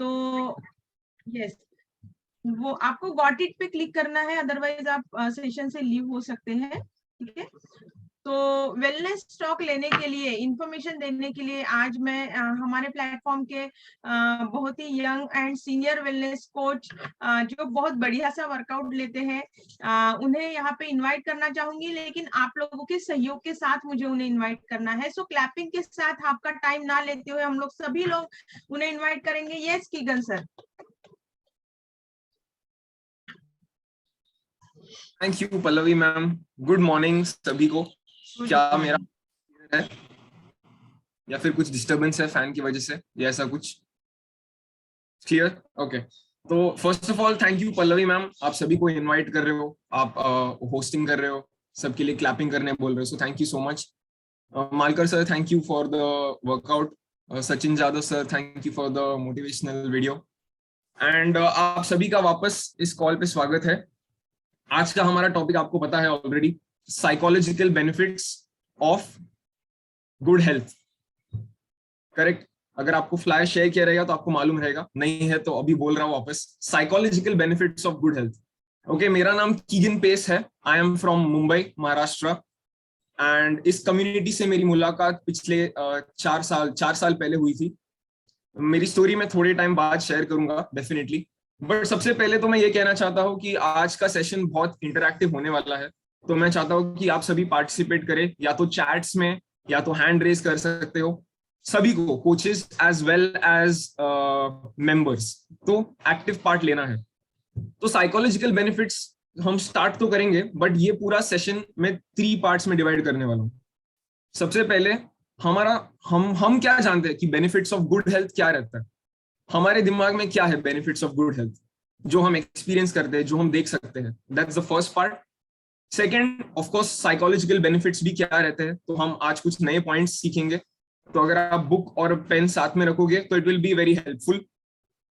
तो यस, वो आपको गॉट इट पे क्लिक करना है, अदरवाइज आप सेशन से लीव हो सकते हैं। ठीक है, तो वेलनेस टॉक लेने के लिए, इंफॉर्मेशन देने के लिए आज मैं हमारे प्लेटफॉर्म के बहुत ही young and senior wellness coach जो बहुत बढ़िया सा वर्कआउट लेते हैं, उन्हें यहाँ पे इनवाइट करना चाहूंगी, लेकिन आप लोगों के सहयोग के साथ मुझे उन्हें इनवाइट करना है। सो क्लैपिंग के साथ आपका टाइम ना लेते हुए हम लोग सभी लोग उन्हें इनवाइट करेंगे। Yes Keegan sir. Thank you Pallavi ma'am. Good morning सभी को। क्या मेरा है या फिर कुछ डिस्टरबेंस है फैन की वजह से या ऐसा कुछ? क्लियर? ओके। तो first of all thank you Pallavi ma'am, आप सभी को इनवाइट कर रहे हो, आप होस्टिंग कर रहे हो, सबके लिए क्लैपिंग करने बोल रहे हो, so thank you so much. Malkar sir thank you for the workout, Sachin Jadhav sir thank you for the motivational video, and आप सभी का वापस इस कॉल पे स्वागत है। आज का हमारा टॉपिक आपको पता है already, psychological benefits of good health. Correct? अगर आपको फ्लायर शेयर किया रहेगा तो आपको मालूम रहेगा, नहीं है तो अभी बोल रहा हूं वापस, psychological benefits of good health. Okay, मेरा नाम कीगन पेस है, I am from Mumbai Maharashtra, and इस कम्युनिटी से मेरी मुलाकात पिछले 4 साल पहले हुई थी। मेरी स्टोरी मैं थोड़े टाइम बाद शेयर करूंगा डेफिनेटली, बट सबसे पहले तो मैं ये कहना चाहता हूँ कि आज का सेशन बहुत इंटरैक्टिव होने वाला है, तो मैं चाहता हूँ कि आप सभी पार्टिसिपेट करें, या तो चैट्स में या तो हैंड रेज कर सकते हो, सभी को, coaches as well as members, तो एक्टिव पार्ट लेना है। तो साइकोलॉजिकल बेनिफिट्स हम स्टार्ट तो करेंगे, बट ये पूरा सेशन मैं 3 पार्ट्स में डिवाइड करने वाला हूँ। सबसे पहले हमारा हम क्या जानते हैं कि बेनिफिट्स ऑफ गुड हेल्थ क्या रहता है, हमारे दिमाग में क्या है बेनिफिट्स ऑफ गुड हेल्थ, जो हम एक्सपीरियंस करते हैं, जो हम देख सकते हैं, that's the first part. Second, of course psychological benefits भी क्या रहते हैं, तो हम आज कुछ नए पॉइंट्स सीखेंगे, तो अगर आप बुक और पेन साथ में रखोगे तो it will be very helpful.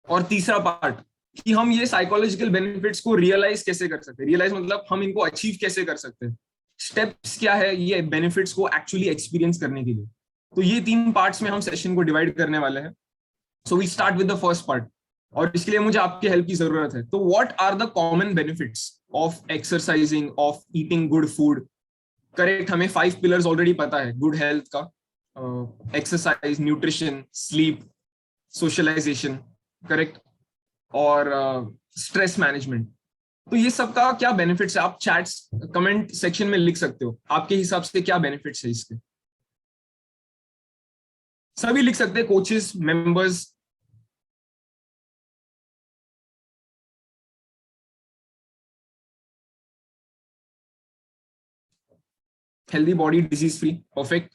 और तीसरा पार्ट, कि हम ये साइकोलॉजिकल बेनिफिट्स को रियलाइज कैसे कर सकते हैं, रियलाइज मतलब हम इनको अचीव कैसे कर सकते हैं, स्टेप्स क्या है ये बेनिफिट्स को एक्चुअली एक्सपीरियंस करने के लिए। तो ये 3 पार्ट्स में हम सेशन को डिवाइड करने वाले हैं। So we start with the first part, और इसके लिए मुझे आपकी हेल्प की जरूरत है। तो what are the common benefits of exercising, of eating good food? Correct, हमें 5 पिलर्स ऑलरेडी पता है गुड हेल्थ का, exercise, nutrition, sleep, socialization, correct, और स्ट्रेस मैनेजमेंट। तो ये सब का क्या बेनिफिट्स है, आप चैट्स कमेंट सेक्शन में लिख सकते हो, आपके हिसाब से क्या बेनिफिट्स है इसके, सभी लिख सकते हैं, coaches, members. Healthy body, disease free, perfect,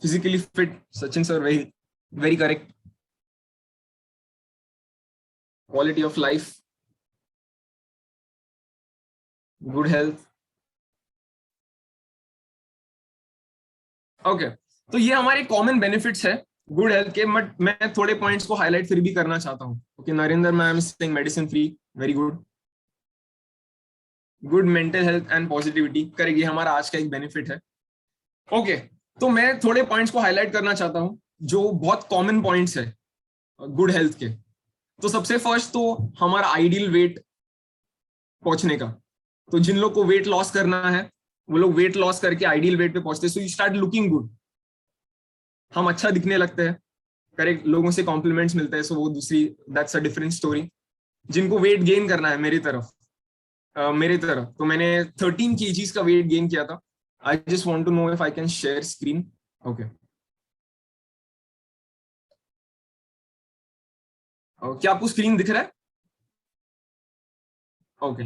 physically fit, Sachin sir very very correct, quality of life, good health. Okay, तो ये हमारे कॉमन बेनिफिट्स है गुड हेल्थ के, बट मैं थोड़े पॉइंट्स को हाईलाइट फिर भी करना चाहता हूँ। Okay, Narendra ma'am saying medicine free, very good. Good mental health and positivity, करेगी, हमारा आज का एक बेनिफिट है। ओके, तो मैं थोड़े पॉइंट्स को हाईलाइट करना चाहता हूँ जो बहुत कॉमन पॉइंट्स है गुड हेल्थ के। तो सबसे फर्स्ट तो हमारा आइडियल वेट पहुंचने का, तो जिन लोग को वेट लॉस करना है वो लोग वेट लॉस करके आइडियल वेट पे पहुंचते हैं, so you start looking good, हम अच्छा दिखने लगते हैं, करेक्ट, लोगों से कॉम्प्लीमेंट्स मिलते हैं, सो वो दूसरी, दैट्स अ डिफरेंट स्टोरी। जिनको वेट गेन करना है मेरी तरफ, तो मैंने 13 kgs का वेट गेन किया था। I just want to know if I can share screen. Okay, क्या आपको स्क्रीन दिख रहा है? ओके,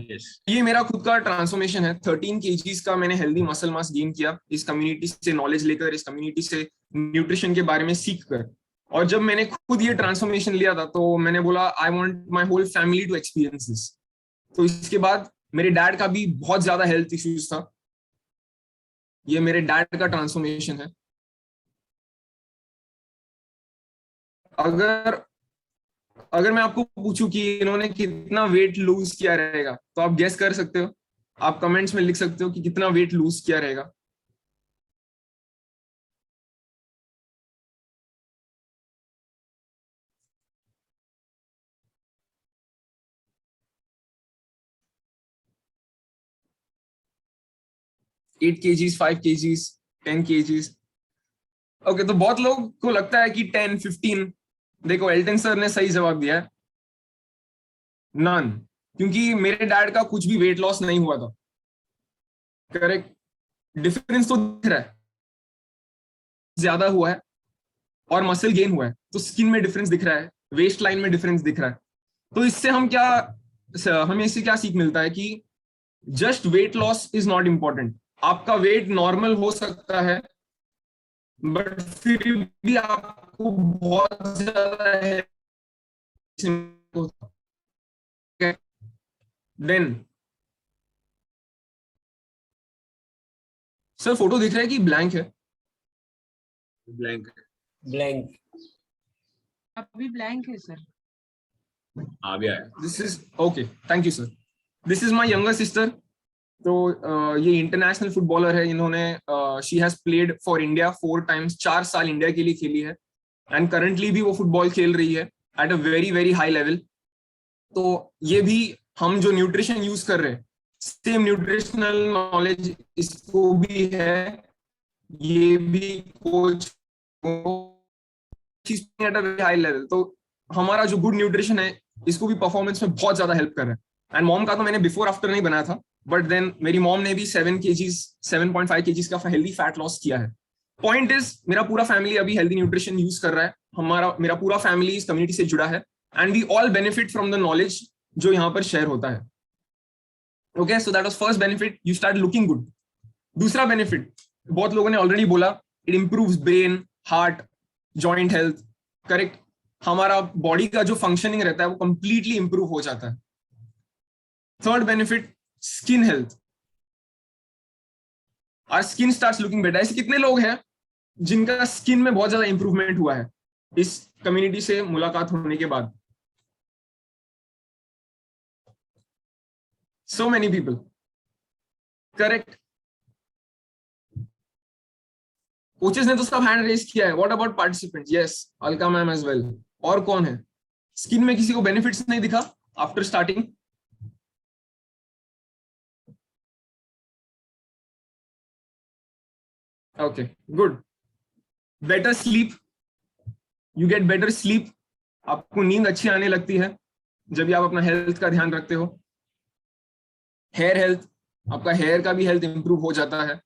ये मेरा खुद का ट्रांसफॉर्मेशन है, 13 kgs का मैंने हेल्दी मसल मास गेन किया इस कम्युनिटी से नॉलेज लेकर, इस कम्युनिटी से न्यूट्रिशन के बारे में सीख कर। और जब मैंने खुद ये ट्रांसफॉर्मेशन लिया था तो मैंने बोला I want my whole family to experience this. तो इसके बाद मेरे डैड का भी बहुत ज्यादा हेल्थ इश्यूज था, ये मेरे डैड का ट्रांसफॉर्मेशन है। अगर अगर मैं आपको पूछूं कि इन्होंने कितना वेट लूज किया रहेगा, तो आप गेस कर सकते हो, आप कमेंट्स में लिख सकते हो कि कितना वेट लूज किया रहेगा। 8 kgs, 5 kgs, 10 kgs. ओके, तो बहुत लोग को लगता है कि 10, 15. देखो एल्टन सर ने सही जवाब दिया है, नन. क्योंकि मेरे डैड का कुछ भी वेट लॉस नहीं हुआ था. करेक्ट. डिफरेंस तो दिख रहा है, ज्यादा हुआ है और मसल गेन हुआ है, तो स्किन में डिफरेंस दिख रहा है, वेस्ट लाइन में डिफरेंस दिख रहा है. तो इससे हमें इससे क्या सीख मिलता है कि just weight loss is not important. आपका वेट नॉर्मल हो सकता है, बट फिर भी आपको बहुत ज्यादा देन. सर फोटो दिख रहा है कि ब्लैंक है? ब्लैंक ब्लैंक अभी ब्लैंक है सर. आ गया है. This is okay, thank you sir. This is my younger sister. तो ये इंटरनेशनल फुटबॉलर है. इन्होंने she has played for India 4 times, 4 साल इंडिया के लिए खेली है. एंड करंटली भी वो फुटबॉल खेल रही है at a very very high level. तो ये भी हम जो न्यूट्रिशन यूज कर रहे हैं, सेम न्यूट्रिशनल नॉलेज इसको भी है. ये भी coach at a very high level. तो हमारा जो गुड न्यूट्रिशन है इसको भी परफॉर्मेंस में बहुत ज्यादा हेल्प कर रहा है. एंड मॉम का तो मैंने बिफोर आफ्टर नहीं बनाया था, बट देन मेरी मॉम ने भी 7.5 kgs का हेल्दी फैट लॉस किया है. पॉइंट इज, मेरा पूरा फैमिली अभी हेल्दी न्यूट्रिशन यूज कर रहा है. मेरा पूरा फैमिली इस कम्युनिटी से जुड़ा है and we all benefit from the knowledge जो यहाँ पर शेयर होता है. Okay, so that was first benefit, you start looking good. दूसरा बेनिफिट बहुत लोगों ने ऑलरेडी बोला, it improves brain, heart, joint health. Correct. हमारा बॉडी का जो फंक्शनिंग रहता है वो कंप्लीटली इंप्रूव हो जाता है. Third benefit, skin health. Our skin starts looking better. ऐसे कितने लोग हैं जिनका स्किन में बहुत ज्यादा इंप्रूवमेंट हुआ है इस कम्युनिटी से मुलाकात होने के बाद? So many people. Correct. Coaches ने तो सब हैंड रेज किया है. What about participants? Yes, Alka ma'am as well. और कौन है? स्किन में किसी को बेनिफिट्स नहीं दिखा after starting? Okay, good. Better sleep. You get better sleep. आपको नींद अच्छी आने लगती है जब भी आप अपना हेल्थ का ध्यान रखते हो. हेयर हेल्थ, आपका हेयर का भी हेल्थ इंप्रूव हो जाता है.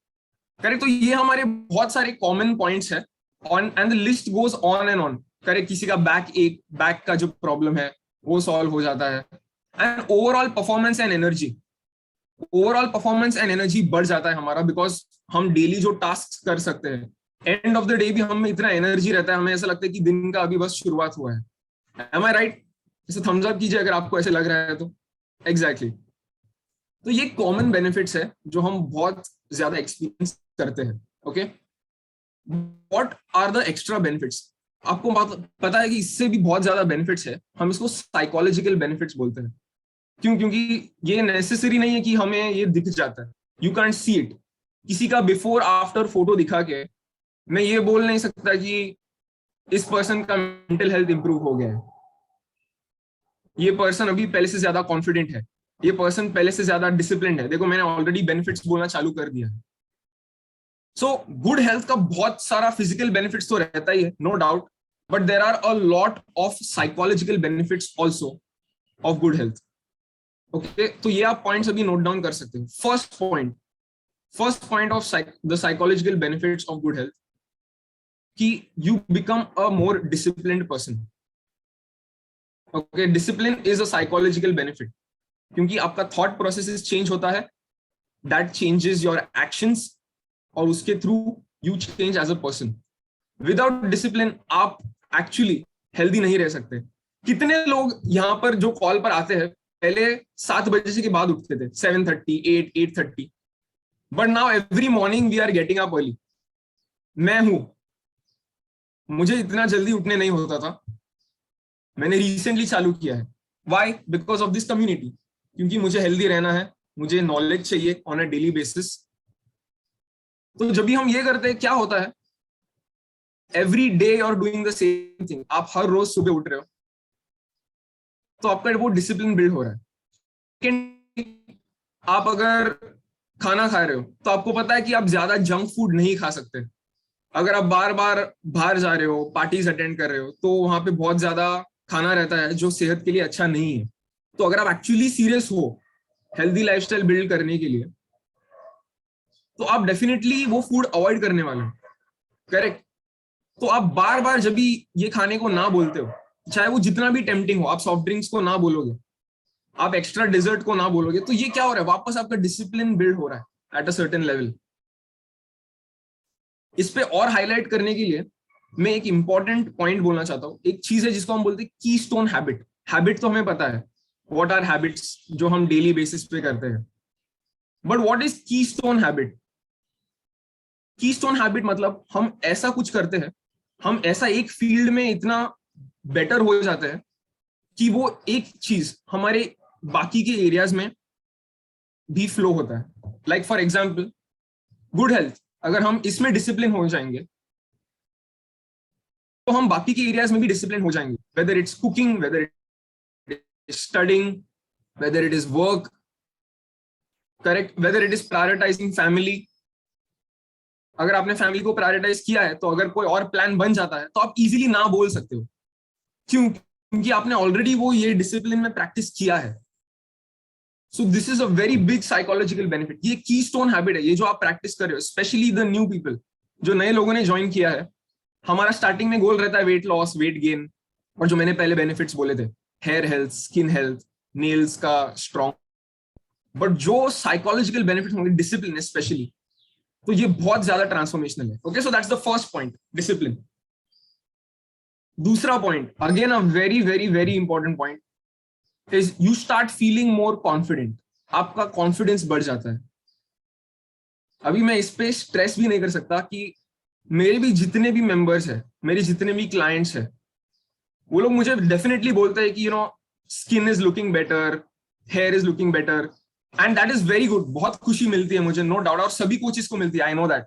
करेक्ट. तो ये हमारे बहुत सारे कॉमन पॉइंट्स है on and the list goes on and on. Correct. किसी का बैक का जो प्रॉब्लम है वो सॉल्व हो जाता है. And overall performance and energy बढ़ जाता है हमारा, बिकॉज हम डेली जो टास्क कर सकते हैं, एंड ऑफ द डे भी हमें इतना एनर्जी रहता है, हमें ऐसा लगता है कि दिन का अभी बस शुरुआत हुआ है. एम आई राइट? जैसे थम्स अप कीजिए अगर आपको ऐसे लग रहा है तो. एग्जैक्टली. तो ये कॉमन बेनिफिट्स है जो हम बहुत ज्यादा एक्सपीरियंस करते हैं. Okay, what are the extra benefits? आपको पता है कि इससे भी बहुत ज्यादा बेनिफिट्स है. हम इसको साइकोलॉजिकल बेनिफिट्स बोलते हैं. क्यों? क्योंकि ये नेसेसरी नहीं है कि हमें ये दिख जाता है. You can't see it. किसी का बिफोर आफ्टर फोटो दिखा के मैं ये बोल नहीं सकता कि इस पर्सन का मेंटल हेल्थ इंप्रूव हो गया है, ये पर्सन अभी पहले से ज्यादा कॉन्फिडेंट है, ये पर्सन पहले से ज्यादा डिसिप्लिन है. देखो मैंने ऑलरेडी बेनिफिट्स बोलना चालू कर दिया है. सो गुड हेल्थ का बहुत सारा फिजिकल बेनिफिट्स तो रहता ही है, no doubt, but there are a lot of psychological benefits also of good health. Okay, तो ये आप पॉइंट्स अभी नोट डाउन कर सकते हो. First point of the psychological benefits of good health, कि you become a more disciplined person. Okay, discipline is a psychological benefit, क्योंकि आपका थॉट प्रोसेस चेंज होता है, दैट चेंजेस योर एक्शंस, और उसके through you change as a person. Without discipline आप actually healthy नहीं रह सकते. कितने लोग यहाँ पर जो कॉल पर आते हैं पहले 7 बजे के बाद उठते थे, 7:30, 8:30, but now every morning we are getting up early. मैं हूं, मुझे इतना जल्दी उठने नहीं होता था, मैंने रिसेंटली चालू किया है. Why? Because of this community. क्योंकि मुझे हेल्दी रहना है, मुझे नॉलेज चाहिए ऑन अ डेली बेसिस. तो जब भी हम ये करते हैं क्या होता है, every day you are doing the same thing. आप हर रोज सुबह उठ रहे हो, तो आपका वो डिसिप्लिन बिल्ड हो रहा है. आप अगर खाना खा रहे हो तो आपको पता है कि आप ज्यादा जंक फूड नहीं खा सकते। अगर आप बार बार बाहर जा रहे हो, पार्टीज अटेंड कर रहे हो, तो वहां पे बहुत ज्यादा खाना रहता है जो सेहत के लिए अच्छा नहीं है। तो अगर आप एक्चुअली सीरियस हो हेल्दी लाइफस्टाइल बिल्ड करने के लिए, तो आप डेफिनेटली वो फूड अवॉइड करने वाले हो। करेक्ट। तो आप बार बार जब भी ये खाने को ना बोलते हो, चाहे वो जितना भी टेम्पटिंग हो, आप सॉफ्ट ड्रिंक्स को ना बोलोगे, आप एक्स्ट्रा डिजर्ट को ना बोलोगे, तो ये क्या हो रहा है, वापस आपका डिसिप्लिन बिल्ड हो रहा है एट अ सर्टेन लेवल। इस पे और हाईलाइट करने के लिए मैं एक इंपॉर्टेंट पॉइंट बोलना चाहता हूँ। एक चीज है जिसको हम बोलते हैं कीस्टोन हैबिट। हैबिट तो हमें पता है, व्हाट आर हैबिट्स जो हम डेली बेसिस पे करते हैं, but what is keystone habit? Keystone habit मतलब हम ऐसा कुछ करते हैं, हम ऐसा एक फील्ड में इतना बेटर हो जाते हैं कि वो एक चीज हमारे बाकी के एरियाज में भी फ्लो होता है। Like for example good health, अगर हम इसमें डिसिप्लिन हो जाएंगे तो हम बाकी के एरियाज में भी डिसिप्लिन हो जाएंगे, whether it's cooking, whether it is studying, whether it is work, correct, whether it is prioritising family. अगर आपने फैमिली को प्रायोरिटाइज किया है तो अगर कोई और प्लान बन जाता है तो आप इजीली ना बोल सकते हो। क्यों? क्योंकि आपने ऑलरेडी वो ये डिसिप्लिन में प्रैक्टिस किया है। So this is a very big psychological benefit. ये कीस्टोन हैबिट है, ये जो आप प्रैक्टिस कर रहे हो, स्पेशली द न्यू पीपल, जो नए लोगों ने ज्वाइन किया है। हमारा स्टार्टिंग में गोल रहता है वेट लॉस, वेट गेन, और जो मैंने पहले बेनिफिट्स बोले थे, hair health, skin health, nails का स्ट्रॉन्ग, बट जो साइकोलॉजिकल बेनिफिट होंगे डिसिप्लिन स्पेशली, तो ये बहुत ज्यादा ट्रांसफॉर्मेशनल है। Okay, so that's the first point, discipline. दूसरा point, again a very very very important point, is you start feeling more confident. आपका कॉन्फिडेंस बढ़ जाता है। अभी मैं इस पे स्ट्रेस भी नहीं कर सकता कि मेरे भी जितने भी मेंबर्स हैं, मेरे जितने भी क्लाइंट्स हैं, वो लोग मुझे डेफिनेटली बोलते हैं कि skin is looking better, here is looking better, and that is very good. बहुत खुशी मिलती है मुझे, नो डाउट, और सभी कोचेस को मिलती है, आई नो दैट,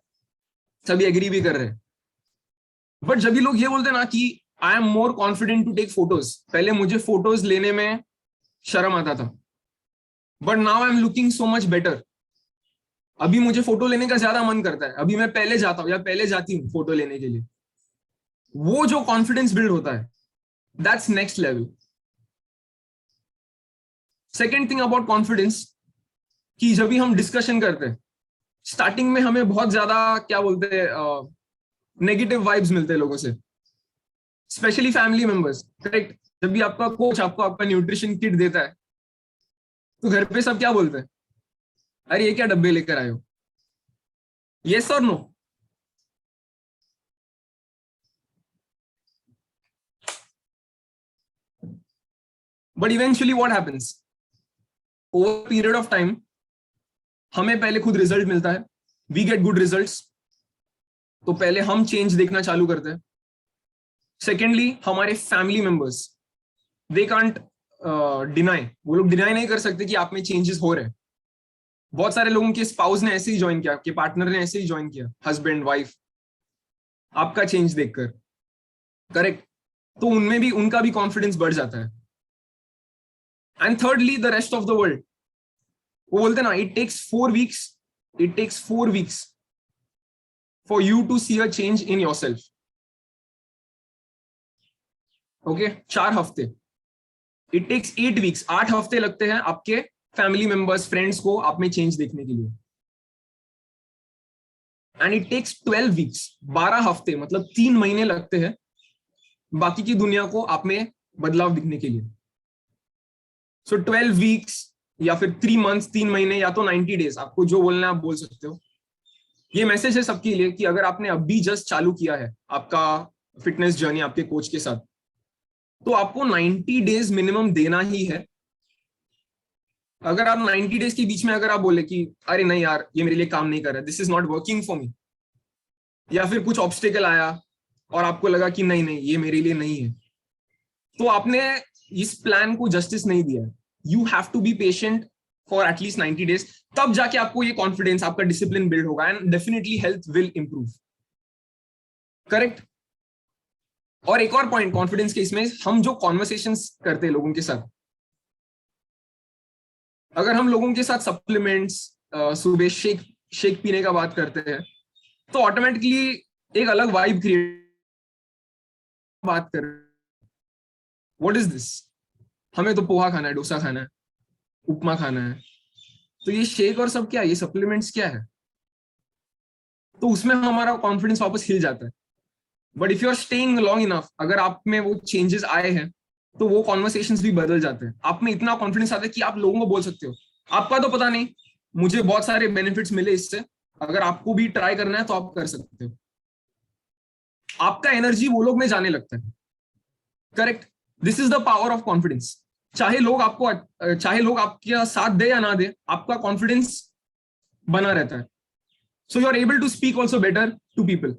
सभी एग्री भी कर रहे हैं। बट जब भी लोग ये बोलते हैं ना कि I am more confident to take photos, पहले मुझे फोटोज लेने में शर्म आता था, but now I am looking so much better. अभी मुझे फोटो लेने का ज्यादा मन करता है, अभी मैं पहले जाता हूँ या पहले जाती हूँ फोटो लेने के लिए। वो जो कॉन्फिडेंस बिल्ड होता है, that's next level. Second thing about confidence, कि जब भी हम डिस्कशन करते हैं, स्टार्टिंग में हमें बहुत ज्यादा क्या बोलते हैं, नेगेटिव वाइब्स मिलते हैं लोगों से, स्पेशली फैमिली मेंबर्स। करेक्ट। जब भी आपका कोच आपको आपका न्यूट्रिशन किट देता है, तो घर पे सब क्या बोलते हैं, अरे ये क्या डब्बे लेकर आए हो? यस और no? But eventually what happens, over period of time हमें पहले खुद रिजल्ट मिलता है, वी गेट गुड रिजल्ट्स, तो पहले हम चेंज देखना चालू करते हैं। सेकेंडली हमारे family members, they can't deny, वो लोग डिनाई नहीं कर सकते कि आप में चेंजेस हो रहे हैं। बहुत सारे लोगों के स्पाउस ने ऐसे ही ज्वाइन किया, आपके पार्टनर ने ऐसे ही ज्वाइन किया, हस्बैंड वाइफ, आपका चेंज देखकर। करेक्ट। तो उनमें भी, उनका भी कॉन्फिडेंस बढ़ जाता है। And thirdly the rest of the world, वो बोलते ना, it takes 4 weeks for you to see a change in yourself. Okay, 4 हफ्ते। इट टेक्स 8 वीक्स, 8 हफ्ते लगते हैं आपके फैमिली मेंबर्स, फ्रेंड्स को आप में चेंज देखने के लिए। एंड इट टेक्स 12 वीक्स, 12 हफ्ते मतलब 3 महीने लगते हैं बाकी की दुनिया को आप में बदलाव दिखने के लिए। सो 12 वीक्स या फिर 3 मंथ्स, 3 महीने, या तो 90 डेज, आपको जो बोलना है आप बोल सकते हो। ये मैसेज है सबके लिए कि अगर आपने अभी जस्ट चालू किया है आपका फिटनेस जर्नी आपके कोच के साथ, तो आपको 90 डेज मिनिमम देना ही है। अगर आप 90 डेज के बीच में अगर आप बोले कि अरे नहीं यार, ये मेरे लिए काम नहीं कर रहा, this is not working for me, या फिर कुछ ऑब्स्टेकल आया और आपको लगा कि नहीं नहीं ये मेरे लिए नहीं है, तो आपने इस प्लान को जस्टिस नहीं दिया। You have to be patient for at least 90 days, तब जाके आपको ये कॉन्फिडेंस, आपका डिसिप्लिन बिल्ड होगा, and definitely health will improve. Correct. और एक और पॉइंट कॉन्फिडेंस के, इसमें हम जो कॉन्वर्सेशंस करते हैं लोगों के साथ, अगर हम लोगों के साथ सप्लीमेंट्स, सुबह शेक शेक पीने का बात करते हैं तो ऑटोमेटिकली एक अलग वाइब क्रिएट बात कर व्हाट इज दिस, हमें तो पोहा खाना है, डोसा खाना है, उपमा खाना है, तो ये शेक और सब क्या है, ये सप्लीमेंट्स क्या है, तो उसमें हमारा कॉन्फिडेंस वापस हिल जाता है। But if you are staying long enough, अगर आप में वो चेंजेस आए हैं तो वो कॉन्वर्सेशंस भी बदल जाते हैं, आप में इतना कॉन्फिडेंस आता है कि आप लोगों को बोल सकते हो आपका तो पता नहीं, मुझे बहुत सारे बेनिफिट्स मिले इससे, अगर आपको भी ट्राई करना है तो आप कर सकते हो। आपका एनर्जी वो लोग में जाने लगता है। Correct, this is the power of confidence. चाहे लोग आपके साथ दे या ना दे, आपका कॉन्फिडेंस बना रहता है। So you are able to speak also better to people.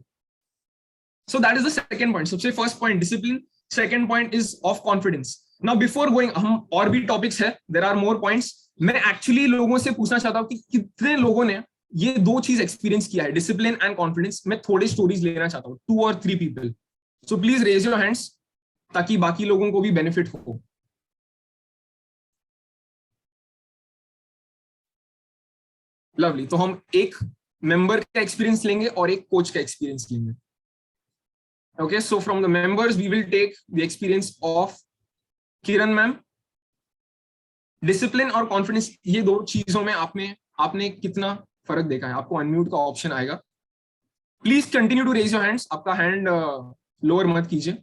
So that is the second point. सबसे first point discipline, second point is of confidence. Now before going, हम और भी topics है, there are more points. मैं actually लोगों से पूछना चाहता हूँ कि कितने लोगों ने ये दो चीज एक्सपीरियंस किया है, डिसिप्लिन एंड कॉन्फिडेंस। मैं थोड़े स्टोरीज लेना चाहता हूँ, 2 or 3 people. So please raise your hands ताकि बाकी लोगों को भी बेनिफिट हो। लवली, तो हम एक मेंबर का एक्सपीरियंस लेंगे और एक कोच का एक्सपीरियंस लेंगे। Okay, so from the members, we will take the experience of Kiran ma'am. Discipline और कॉन्फिडेंस, ये दो चीजों में आपने कितना फर्क देखा है? आपको अनम्यूट का ऑप्शन आएगा, please continue to raise your hands, आपका हैंड लोअर मत कीजिए।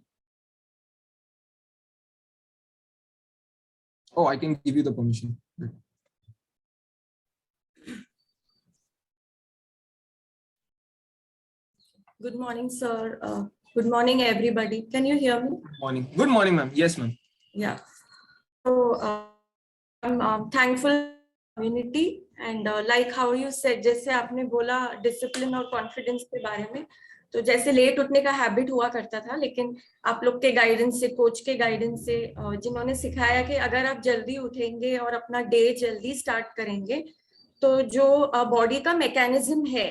Oh, I can give you the permission. Good morning, sir. Good morning, everybody. Can you hear me? Good morning, ma'am. Yes, ma'am. Yeah. So I'm thankful community and like how you said, जैसे आपने बोला discipline और confidence के बारे में, तो जैसे late उठने का हैबिट हुआ करता था, लेकिन आप लोग के गाइडेंस से, कोच के गाइडेंस से, जिन्होंने सिखाया कि अगर आप जल्दी उठेंगे और अपना डे जल्दी स्टार्ट करेंगे तो जो बॉडी का मैकेनिज्म है,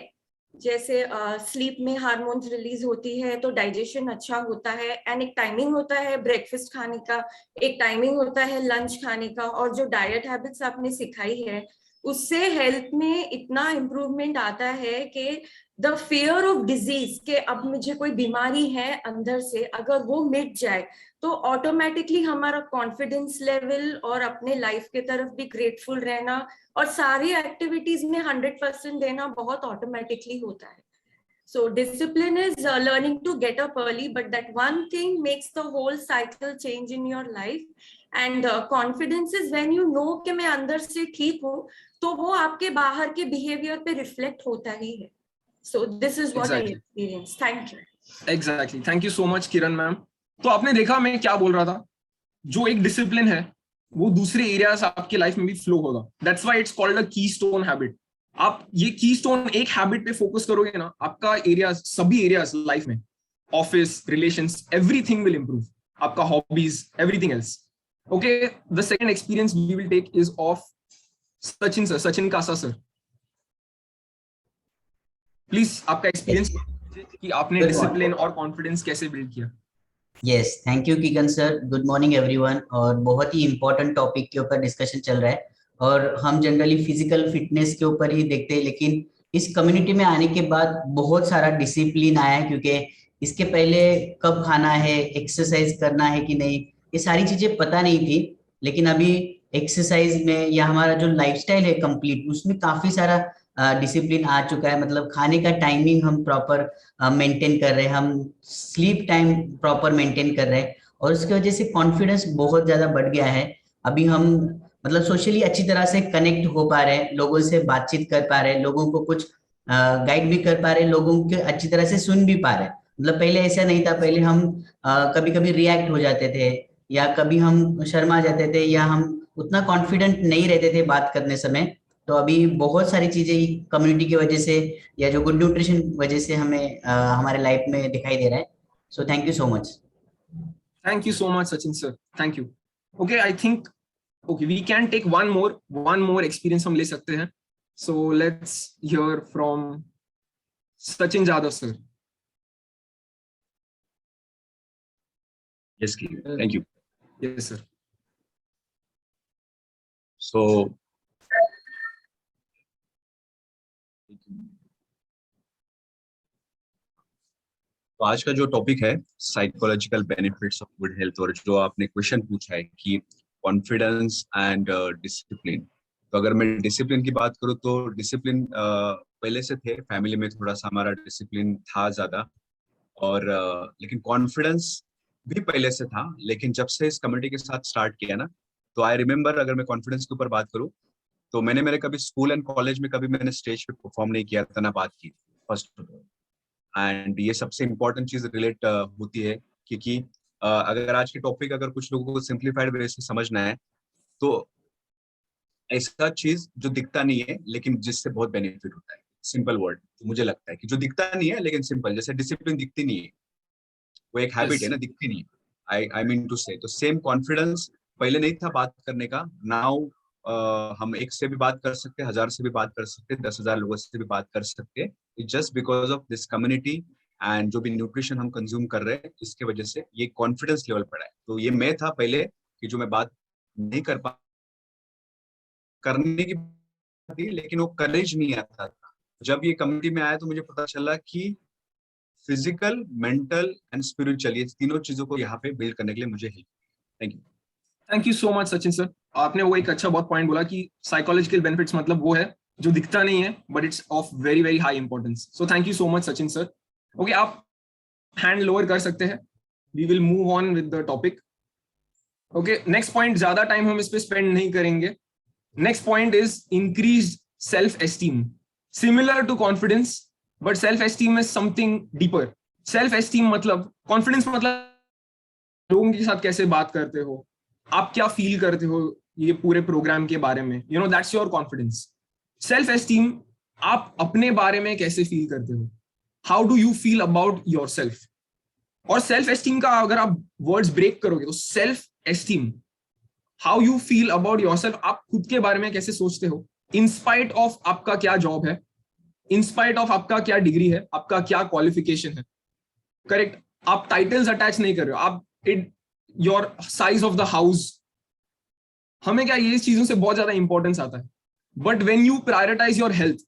जैसे स्लीप में हार्मोन्स रिलीज होती है तो डाइजेशन अच्छा होता है, एंड एक टाइमिंग होता है ब्रेकफास्ट खाने का, एक टाइमिंग होता है लंच खाने का, और जो डाइट हैबिट्स आपने सिखाई है उससे हेल्थ में इतना इम्प्रूवमेंट आता है कि द फियर ऑफ डिजीज के अब मुझे कोई बीमारी है अंदर से, अगर वो मिट जाए तो ऑटोमेटिकली हमारा कॉन्फिडेंस लेवल और अपने लाइफ के तरफ भी ग्रेटफुल रहना और सारी एक्टिविटीज में 100% देना बहुत ऑटोमेटिकली होता है। So discipline is learning to get up early, but that one thing makes the whole cycle change in your life. And confidence is when you know कि मैं अंदर से ठीक हूँ, तो वो आपके बाहर के बिहेवियर पे रिफ्लेक्ट होता ही है। So this is what I experienced. Thank you. Exactly. Thank you so much, Kiran ma'am. तो आपने देखा मैं क्या बोल रहा था, जो एक डिसिप्लिन है वो दूसरे एरियाज आपके लाइफ में भी फ्लो होगा। That's why it's called a keystone habit. आप ये कीस्टोन एक हैबिट पे फोकस करोगे ना, आपका एरियाज, सभी एरियाज लाइफ में, office, relations, everything will improve, आपका hobbies, everything else. Okay, the second experience we will take is of Sachin sir, Sachin Kasa sir. Please आपका एक्सपीरियंस कि आपने डिसिप्लिन और कॉन्फिडेंस कैसे बिल्ड किया। Yes, thank you Keegan sir. Good morning everyone. और बहुत ही important topic के ऊपर डिस्कशन चल रहा है, और हम जनरली फिजिकल फिटनेस के ऊपर ही देखते हैं, लेकिन इस कम्युनिटी में आने के बाद बहुत सारा डिसिप्लिन आया है, क्योंकि इसके पहले कब खाना है, एक्सरसाइज करना है कि नहीं, ये सारी चीजें पता नहीं थी। लेकिन अभी एक्सरसाइज में या हमारा जो लाइफस्टाइल है कंप्लीट, उसमें काफी सारा डिसिप्लिन आ चुका है। मतलब खाने का टाइमिंग हम प्रॉपर मेंटेन कर रहे हैं, हम स्लीप टाइम प्रॉपर मेंटेन कर रहे हैं, और उसकी वजह से कॉन्फिडेंस बहुत ज्यादा बढ़ गया है। अभी हम मतलब सोशली अच्छी तरह से कनेक्ट हो पा रहे हैं, लोगों से बातचीत कर पा रहे हैं, लोगों को कुछ गाइड भी कर पा रहे हैं, लोगों के अच्छी तरह से सुन भी पा रहे हैं। मतलब पहले ऐसा नहीं था, पहले हम कभी कभी रिएक्ट हो जाते थे, या कभी हम शर्मा जाते थे, या हम उतना कॉन्फिडेंट नहीं रहते थे बात करने समय। तो अभी बहुत सारी चीजें कम्युनिटी की वजह से या जो गुड न्यूट्रिशन वजह से हमें हमारे लाइफ में दिखाई दे रहा है। सो thank you so much. Thank you so much Sachin sir, thank you. Okay, I think okay, we can take one more experience हम ले सकते हैं। So let's hear from Sachin Jadhav sir. Yes, thank you. Yes sir. So तो आज का जो topic है psychological benefits of good health, और जो आपने क्वेश्चन पूछा है कि कॉन्फिडेंस एंड डिसिप्लिन, तो अगर मैं डिसिप्लिन की बात करूँ तो डिसिप्लिन पहले से थे, फैमिली में थोड़ा सा हमारा डिसिप्लिन था ज्यादा, और लेकिन कॉन्फिडेंस भी पहले से था, लेकिन जब से इस कम्युनिटी के साथ स्टार्ट किया ना, तो आई रिमेम्बर, अगर मैं कॉन्फिडेंस के ऊपर बात करूँ तो मैंने मेरे कभी स्कूल एंड कॉलेज में कभी मैंने स्टेज पे परफॉर्म नहीं किया था, ना बात की फर्स्ट। एंड ये सबसे इम्पोर्टेंट चीज रिलेट होती है, क्योंकि अगर आज की टॉपिक अगर कुछ लोगों को सिंप्लीफाइड वे से समझना है, तो ऐसा चीज जो दिखता नहीं है लेकिन जिससे बहुत बेनिफिट होता है, सिंपल वर्ड, तो मुझे लगता है कि जो दिखता नहीं है लेकिन सिंपल, जैसे डिसिप्लिन दिखती नहीं है, वो एक हैबिट है ना, दिखती नहीं है। आई मीन टू से, तो सेम कॉन्फिडेंस पहले नहीं था बात करने का, नाउ हम एक से भी बात कर सकते हैं, 1000 से भी बात कर सकते हैं, 10,000 लोगों से भी बात कर सकते हैं, just because of this community and जो भी न्यूट्रिशन हम कंज्यूम कर रहे हैं, इसके वजह से ये कॉन्फिडेंस लेवल बढ़ा है। तो ये मैं था पहले कि जो मैं बात नहीं कर पा, करने की थी, लेकिन वो करेज नहीं आता था। जब ये कम्युनिटी में आया तो मुझे पता चला कि फिजिकल, मेंटल एंड स्पिरिचुअल, ये तीनों चीजों को यहाँ पे बिल्ड करने के लिए मुझे help. Thank you. Thank you so much Sachin sir. आपने वो एक अच्छा बहुत पॉइंट बोला कि साइकोलॉजिकल बेनिफिट्स मतलब वो है जो दिखता नहीं है but it's of very very high importance. So thank you so much Sachin sir. Okay, आप हैंड लोअर कर सकते हैं। We will move on with the topic. Okay, next point, ज्यादा टाइम हम इस पे स्पेंड नहीं करेंगे। Next point is increased self esteem, similar to confidence but self esteem is something deeper. Self esteem मतलब, कॉन्फिडेंस मतलब लोगों के साथ कैसे बात करते हो, आप क्या फील करते हो ये पूरे प्रोग्राम के बारे में, you know that's your confidence. Self esteem, आप अपने बारे में कैसे फील करते हो, how do you feel about your self. और सेल्फ एस्टीम का अगर आप वर्ड्स ब्रेक करोगे तो self esteem, how you feel about your self, आप खुद के बारे में कैसे सोचते हो, इंस्पाइट ऑफ आपका क्या जॉब है, इंस्पाइट ऑफ आपका क्या डिग्री है, आपका क्या क्वालिफिकेशन है। करेक्ट, आप टाइटल्स अटैच नहीं कर रहे हो, आप it your size of the house. हमें क्या, ये चीजों से बहुत ज्यादा इंपॉर्टेंस आता है। But when you prioritize your health,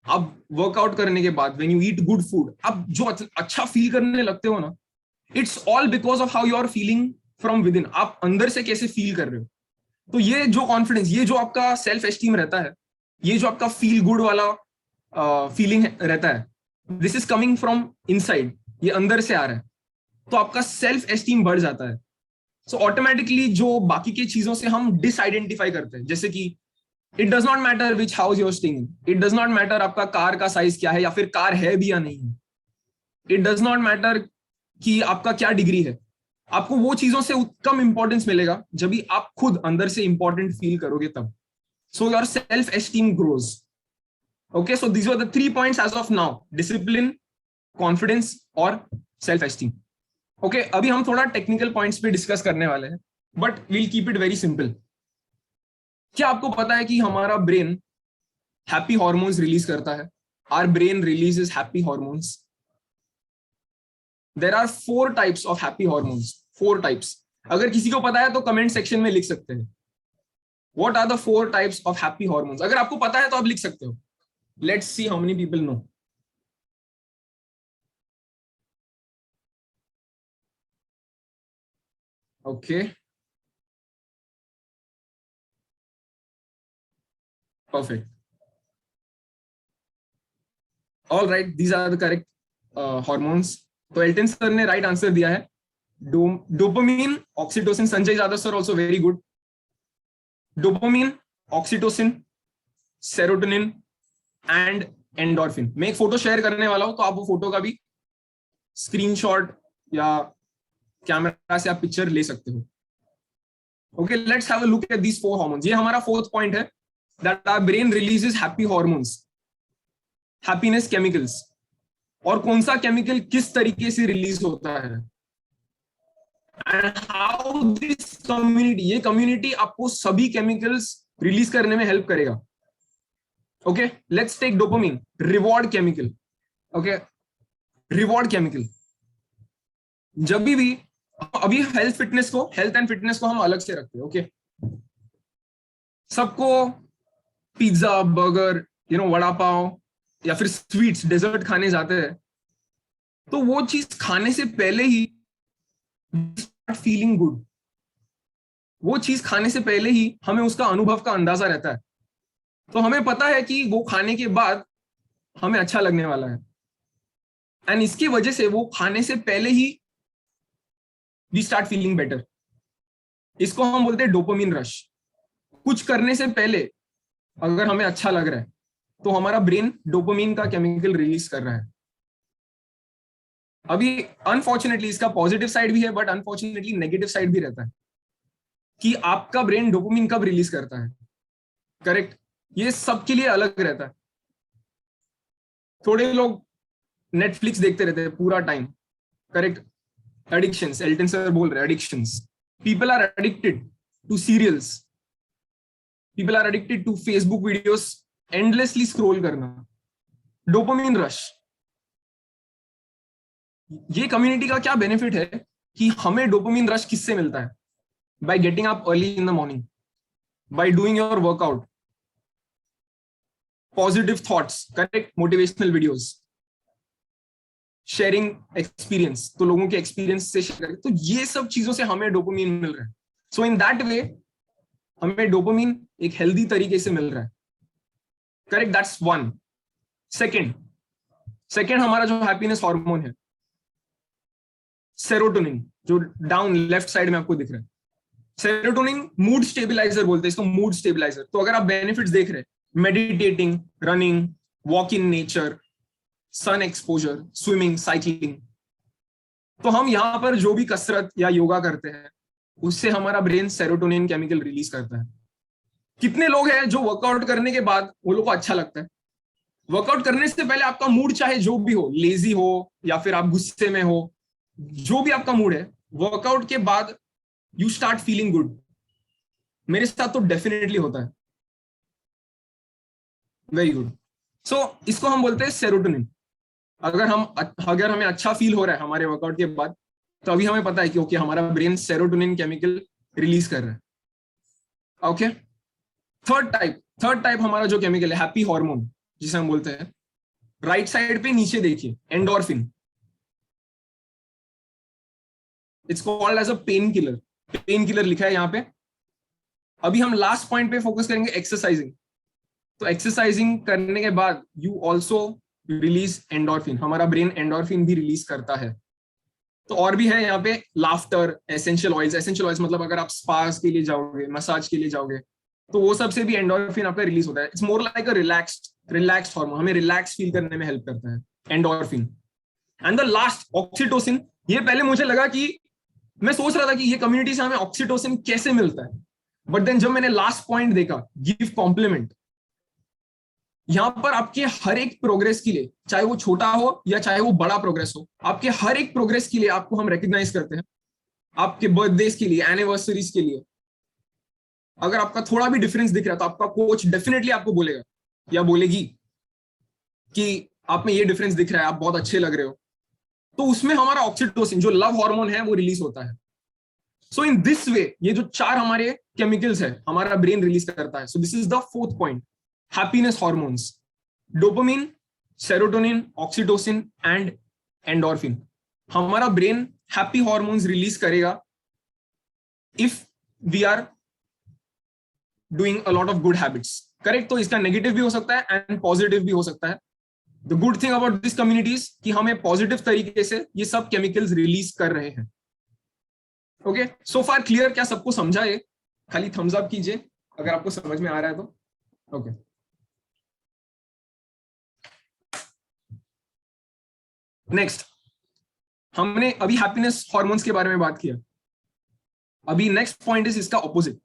आप वर्कआउट करने के बाद when you eat good food, आप जो अच्छा फील करने लगते हो ना, it's all because of how you are feeling from within, आप अंदर से कैसे फील कर रहे हो। तो ये जो कॉन्फिडेंस, ये जो आपका सेल्फ एस्टीम रहता है, ये जो आपका फील गुड वाला फीलिंग रहता है, this is coming from inside, ये अंदर से आ रहा है, तो आपका सेल्फ एस्टीम बढ़ जाता है। सो ऑटोमेटिकली जो बाकी की चीजों से हम डिसआइडेंटिफाई करते हैं, जैसे कि it does not matter which house you're staying in, it does not matter आपका कार का साइज क्या है या फिर कार है भी या नहीं है, इट डज नॉट मैटर कि आपका क्या डिग्री है। आपको वो चीजों से कम इंपॉर्टेंस मिलेगा जब भी आप खुद अंदर से इंपॉर्टेंट फील करोगे तब। So your self esteem grows. Okay, so these are the 3 points as of now, discipline, confidence और सेल्फ एस्टीम। ओके, अभी हम थोड़ा टेक्निकल पॉइंट्स पे डिस्कस करने वाले हैं, but we'll keep it very simple. क्या आपको पता है कि हमारा ब्रेन हैप्पी हार्मोन्स रिलीज करता है? Our brain releases happy hormones. There are 4 types of happy hormones, 4 types. अगर किसी को पता है तो कमेंट सेक्शन में लिख सकते हैं, what are the 4 types of happy hormones. अगर आपको पता है तो आप लिख सकते हो। Let's see how many people know. Okay. Perfect. All right, these are the correct hormones. तो एल्टन सर ने राइट आंसर दिया है, dopamine, oxytocin. Sanjay Yadav sir also very good. Dopamine, oxytocin, serotonin and endorphin. मैं एक फोटो शेयर करने वाला हूं, तो आप वो फोटो का भी स्क्रीनशॉट या कैमरा से आप पिक्चर ले सकते हो। Okay, let's have a look at these 4 hormones. ये हमारा 4th point है, that our brain releases happy hormones, happiness chemicals. और कौन सा केमिकल किस तरीके से रिलीज होता है, and how this community, ये कम्युनिटी आपको सभी केमिकल्स रिलीज करने में हेल्प करेगा। Okay, let's take dopamine, reward chemical. Okay, reward chemical। जब भी अभी हेल्थ एंड फिटनेस को हम अलग से रखते हैं। ओके, सबको पिज्जा, बर्गर, वड़ा पाव, या फिर स्वीट्स डेजर्ट खाने जाते हैं, तो वो चीज खाने से पहले ही फीलिंग गुड, वो चीज खाने से पहले ही हमें उसका अनुभव का अंदाजा रहता है, तो हमें पता है कि वो खाने के बाद हमें अच्छा लगने वाला है, एंड इसकी वजह से वो खाने से पहले ही वी स्टार्ट फीलिंग बेटर। इसको हम बोलते हैं डोपामिन रश। कुछ करने से पहले अगर हमें अच्छा लग रहा है तो हमारा ब्रेन डोपामिन का केमिकल रिलीज कर रहा है। अभी अनफॉर्चुनेटली इसका पॉजिटिव साइड भी है, बट अनफॉर्चुनेटली नेगेटिव साइड भी रहता है कि आपका ब्रेन डोपामिन कब रिलीज करता है, करेक्ट, ये सबके लिए अलग रहता है। थोड़े लोग नेटफ्लिक्स देखते रहते हैं पूरा time, correct, addictions, Elton sir बोल रहे हैं addictions. People are addicted to serials, people are addicted to Facebook videos, endlessly scroll करना, डोपामिन रश। ये कम्युनिटी का क्या बेनिफिट है कि हमें डोपामिन रश किससे मिलता है? By getting up early in the morning, by doing your workout, positive thoughts, correct, motivational videos, sharing experience, तो लोगों के एक्सपीरियंस से शेयर करें, तो ये सब चीजों से हमें डोपामिन मिल रहा है। सो इन दैट वे हमें डोपामिन एक हेल्दी तरीके से मिल रहा है, करेक्ट, दैट्स वन। सेकेंड हमारा जो हैप्पीनेस हार्मोन है सेरोटोनिन, जो डाउन लेफ्ट साइड में आपको दिख रहा है, सेरोटोनिन मूड स्टेबलाइजर बोलते हैं इसको, मूड स्टेबलाइजर। तो अगर आप बेनिफिट्स देख रहे हैं, meditating, running, walk in nature, sun exposure, swimming, cycling, तो हम यहां पर जो भी कसरत या योगा करते हैं उससे हमारा ब्रेन सेरोटोनिन केमिकल रिलीज करता है। कितने लोग हैं जो वर्कआउट करने के बाद वो लोग को अच्छा लगता है? वर्कआउट करने से पहले आपका मूड चाहे जो भी हो, लेजी हो या फिर आप गुस्से में हो, जो भी आपका मूड है, वर्कआउट के बाद यू स्टार्ट फीलिंग गुड। मेरे साथ तो डेफिनेटली होता है, वेरी गुड। सो इसको हम बोलते हैं सेरोटोनिन। अगर हमें अच्छा फील हो रहा है हमारे वर्कआउट के बाद, तो अभी हमें पता है कि ओके हमारा ब्रेन सेरोटोनिन केमिकल रिलीज कर रहा है। ओके, थर्ड टाइप हमारा जो केमिकल है हैप्पी हार्मोन जिसे हम बोलते हैं, राइट साइड पे नीचे देखिए, endorphin. It's called as a pain killer, pain killer लिखा है यहाँ पे। अभी हम लास्ट पॉइंट पे फोकस करेंगे, एक्सरसाइजिंग। तो एक्सरसाइजिंग करने के बाद यू ऑल्सो रिलीज एंडोर्फिन, हमारा ब्रेन एंडोर्फिन भी रिलीज करता है। तो और भी है यहाँ पे, laughter, essential oils. Essential oils मतलब अगर आप स्पास के लिए जाओगे, मसाज के लिए जाओगे, तो वो सब से भी एंडोर्फिन आपका रिलीज होता है। It's more like a relaxed hormone, हमें रिलैक्स फील करने में हेल्प करता है endorphin. And the last, oxytocin. ये पहले मुझे लगा कि मैं सोच रहा था कि ये कम्युनिटी से हमें ऑक्सीटोसिन कैसे मिलता है, बट देन जब मैंने लास्ट पॉइंट देखा, गिव कॉम्प्लीमेंट, यहां पर आपके हर एक प्रोग्रेस के लिए, चाहे वो छोटा हो या चाहे वो बड़ा प्रोग्रेस हो, आपके हर एक प्रोग्रेस के लिए आपको हम रिकॉग्नाइज करते हैं। आपके बर्थडेज के लिए, एनिवर्सरीज के लिए, अगर आपका थोड़ा भी डिफरेंस दिख रहा है तो आपका कोच डेफिनेटली आपको बोलेगा या बोलेगी कि आप में ये डिफरेंस दिख रहा है, आप बहुत अच्छे लग रहे हो। तो उसमें हमारा ऑक्सीटोसिन जो लव हार्मोन है वो रिलीज होता है। सो इन दिस वे ये जो 4 हमारे केमिकल्स है हमारा ब्रेन रिलीज करता है। So this is the 4th point, happiness hormones, dopamine, serotonin, oxytocin and endorphin. हमारा ब्रेन हैप्पी हार्मोन्स रिलीज करेगा if we are doing a lot of good habits, correct. तो इसका नेगेटिव भी हो सकता है एंड पॉजिटिव भी हो सकता है। The good thing about this communities कि हमें पॉजिटिव तरीके से ये सब केमिकल्स रिलीज कर रहे हैं। ओके, सो फार क्लियर? क्या सबको समझा है? खाली थम्स अप कीजिए अगर आपको समझ में आ रहा है तो। ओके, नेक्स्ट हमने अभी हैप्पीनेस हार्मोन्स के बारे में बात किया। अभी नेक्स्ट पॉइंट इज इसका ऑपोजिट,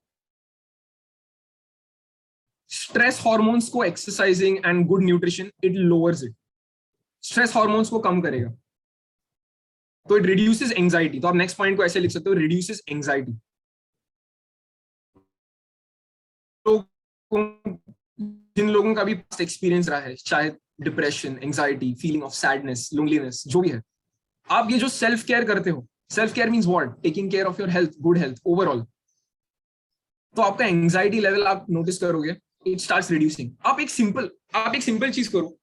स्ट्रेस हार्मोन्स को exercising and good nutrition it lowers it. Stress hormones को कम करेगा तो इट रिड्यूसेस एंजाइटी। तो आप नेक्स्ट पॉइंट को ऐसे लिख सकते हो, रिड्यूसेस एंजाइटी। तो जिन लोगों का भी पास्ट एक्सपीरियंस रहा है, चाहे depression, anxiety, feeling of sadness, loneliness, जो भी है, आप ये जो सेल्फ केयर करते हो, self care means what? Taking care of your health, good health overall. तो आपका एंजाइटी लेवल आप नोटिस करोगे, इट स्टार्ट्स रिड्यूसिंग। आप एक सिंपल चीज करो,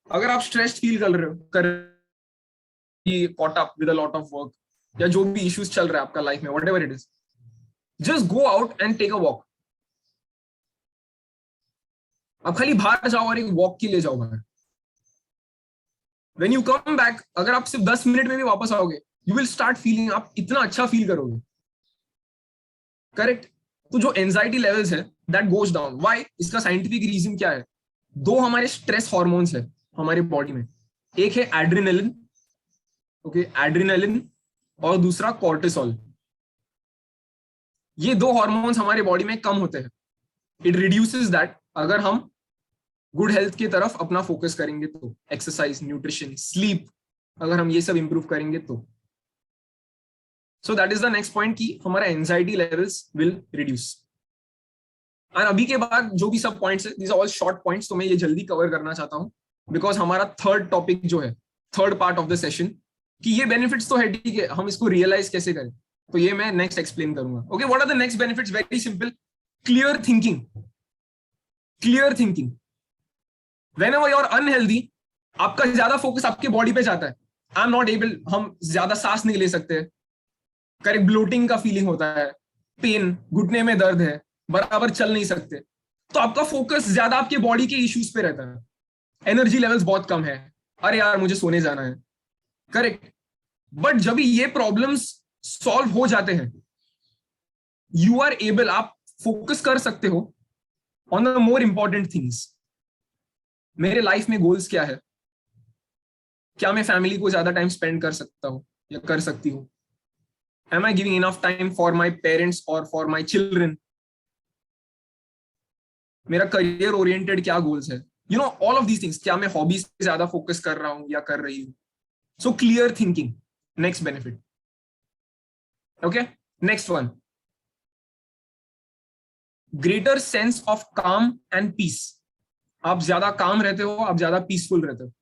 अगर आप स्ट्रेस्ड फील कर caught up with a lot of work या जो भी इश्यूज चल रहा है आपका लाइफ में, whatever it is, just go out and take a walk. आप खाली बाहर जाओ और एक वॉक के लिए जाओ बाहर. When you come back, अगर आप सिर्फ 10 मिनट में भी वापस आओगे, you will start feeling, आप इतना अच्छा फील करोगे. करेक्ट. तो जो एंजाइटी लेवल्स है that goes down. Why? इसका साइंटिफिक रीजन क्या है? दो हमारे स्ट्रेस हार्मोन्स है हमारे बॉडी में. एक है एड्रेनलिन, ओके, एड्रेनलिन, और दूसरा कॉर्टिसोल. ये दो हार्मोन्स हमारे बॉडी में कम होते हैं. इट रिड्यूसेस दैट अगर हम गुड हेल्थ की तरफ अपना फोकस करेंगे तो. एक्सरसाइज, न्यूट्रिशन, स्लीप, अगर हम ये सब इंप्रूव करेंगे तो. सो that is the next point कि हमारा एंजाइटी लेवल्स विल रिड्यूस. और अभी के बाद जो भी सब पॉइंट्स है, these are all short points, तो मैं ये जल्दी कवर करना चाहता हूं बिकॉज हमारा थर्ड टॉपिक जो है, third part of the session, कि ये बेनिफिट्स तो है, ठीक है, हम इसको रियलाइज कैसे करें, तो ये मैं नेक्स्ट एक्सप्लेन करूंगा. Okay, what are the next benefits? Very simple. Clear thinking. Clear thinking. Whenever you are unhealthy, आपका ज्यादा फोकस आपके बॉडी पे जाता है. आई एम नॉट एबल, हम ज्यादा सांस नहीं ले सकते, करेक्ट, ब्लोटिंग का फीलिंग होता है, पेन, घुटने में दर्द है, बराबर चल नहीं सकते, तो आपका फोकस ज्यादा आपके बॉडी के इश्यूज पे रहता है. एनर्जी लेवल्स बहुत कम है, अरे यार मुझे सोने जाना है, करेक्ट. बट जब ये प्रॉब्लम्स सॉल्व हो जाते हैं, यू आर एबल, आप फोकस कर सकते हो on the more important things. मेरे लाइफ में गोल्स क्या है? क्या मैं फैमिली को ज्यादा टाइम स्पेंड कर सकता हूं या कर सकती हूँ? Am I giving enough time for my parents or for my children? मेरा करियर ओरिएंटेड क्या गोल्स है? You know, all of these things. क्या मैं हॉबीज पे ज्यादा फोकस कर रहा हूं या कर रही हूं? So clear thinking, next benefit. Okay, next one, greater sense of काम एंड पीस. आप ज्यादा काम रहते हो, आप ज्यादा पीसफुल रहते हो,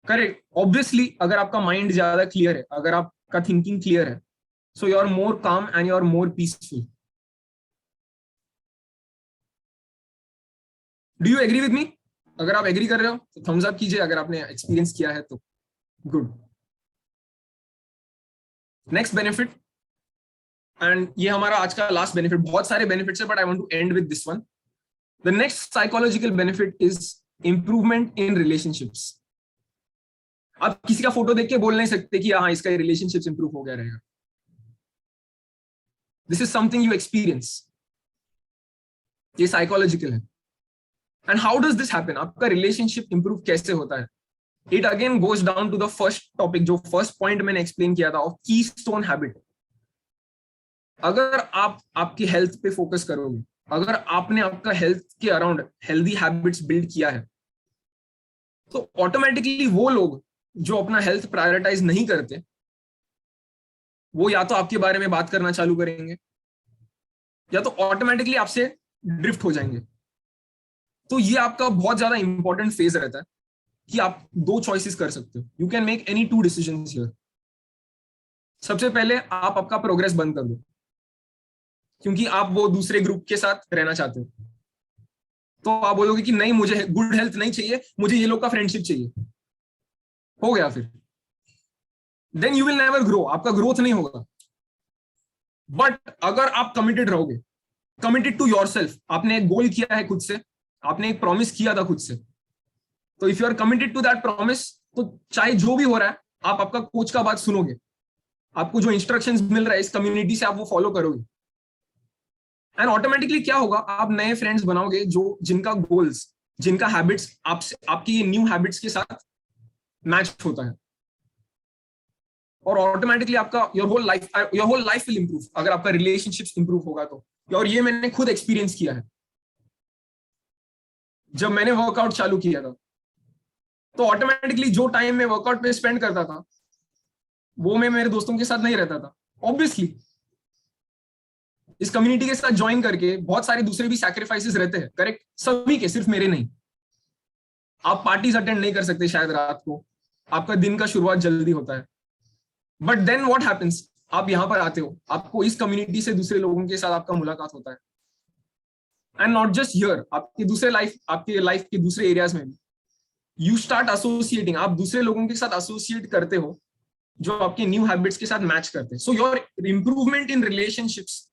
करेक्ट. ऑब्वियसली अगर आपका माइंड ज्यादा क्लियर है, अगर आपका थिंकिंग क्लियर है, so you are more calm and you are more peaceful. Do you agree with me? अगर आप एग्री कर रहे हो तो थम्स अप कीजिए, अगर आपने एक्सपीरियंस किया है तो. गुड. नेक्स्ट बेनिफिट, एंड ये हमारा आज का लास्ट बेनिफिट. बहुत सारे बेनिफिट्स है but I want to end with this one. The next psychological benefit is improvement in relationships. आप किसी का फोटो देख के बोल नहीं सकते कि हाँ इसका रिलेशनशिप्स इंप्रूव हो गया रहेगा. This is something you experience. ये साइकोलॉजिकल है. And how does this happen? आपका रिलेशनशिप इंप्रूव कैसे होता है? It again goes down to the first topic, जो फर्स्ट पॉइंट मैंने एक्सप्लेन किया था, ऑफ कीस्टोन हैबिट. अगर आप आपकी हेल्थ पे फोकस करोगे, अगर आपने आपका हेल्थ के अराउंड हेल्दी हैबिट्स बिल्ड किया है, तो ऑटोमेटिकली वो लोग जो अपना हेल्थ प्रायोरिटाइज नहीं करते, वो या तो आपके बारे में बात करना चालू करेंगे या तो ऑटोमेटिकली आपसे ड्रिफ्ट हो जाएंगे. तो ये आपका बहुत ज्यादा इंपॉर्टेंट फेज रहता है कि आप दो चॉइसेस कर सकते हो. You can make any two decisions here. सबसे पहले आप आपका प्रोग्रेस बंद कर दो, क्योंकि आप वो दूसरे ग्रुप के साथ रहना चाहते हो. तो आप बोलोगे कि नहीं, मुझे गुड हेल्थ नहीं चाहिए, मुझे ये लोग का फ्रेंडशिप चाहिए. हो गया फिर. Then you will never grow, आपका ग्रोथ नहीं होगा. बट अगर आप कमिटेड रहोगे, कमिटेड टू योरसेल्फ, आपने एक गोल किया है खुद से, आपने एक प्रॉमिस किया था खुद से, तो if you are committed to that promise, तो चाहे जो भी हो रहा है, आप आपका कोच का बात सुनोगे. आपको जो इंस्ट्रक्शंस मिल रहा है इस कम्युनिटी से, आप वो फॉलो करोगे. एंड ऑटोमेटिकली क्या होगा, आप नए फ्रेंड्स बनाओगे जो जिनका गोल्स, जिनका हैबिट्स आपसे, आपकी ये न्यू हैबिट्स के साथ मैच होता है. और ऑटोमेटिकली आपका your whole life will improve अगर आपका रिलेशनशिप्स इंप्रूव होगा तो. और ये मैंने खुद एक्सपीरियंस किया है. जब मैंने वर्कआउट चालू किया था, तो ऑटोमेटिकली जो टाइम में वर्कआउट पे स्पेंड करता था, वो मैं मेरे दोस्तों के साथ नहीं रहता था. ऑब्वियसली इस कम्युनिटी के साथ ज्वाइन करके बहुत सारे दूसरे भी सैक्रिफाइसेस रहते हैं, करेक्ट, सभी के, सिर्फ मेरे नहीं. आप पार्टीज अटेंड नहीं कर सकते शायद रात को, आपका दिन का शुरुआत जल्दी होता है. बट देन व्हाट हैपेंस, आप यहां पर आते हो, आपको इस कम्युनिटी से दूसरे लोगों के साथ आपका मुलाकात होता है. एंड नॉट जस्ट हियर, आपके दूसरे लाइफ, आपके लाइफ के दूसरे एरियाज में भी यू स्टार्ट एसोसिएटिंग, आप दूसरे लोगों के साथ एसोसिएट करते हो जो आपके न्यू हैबिट्स के साथ मैच करते हैं. So your improvement in relationships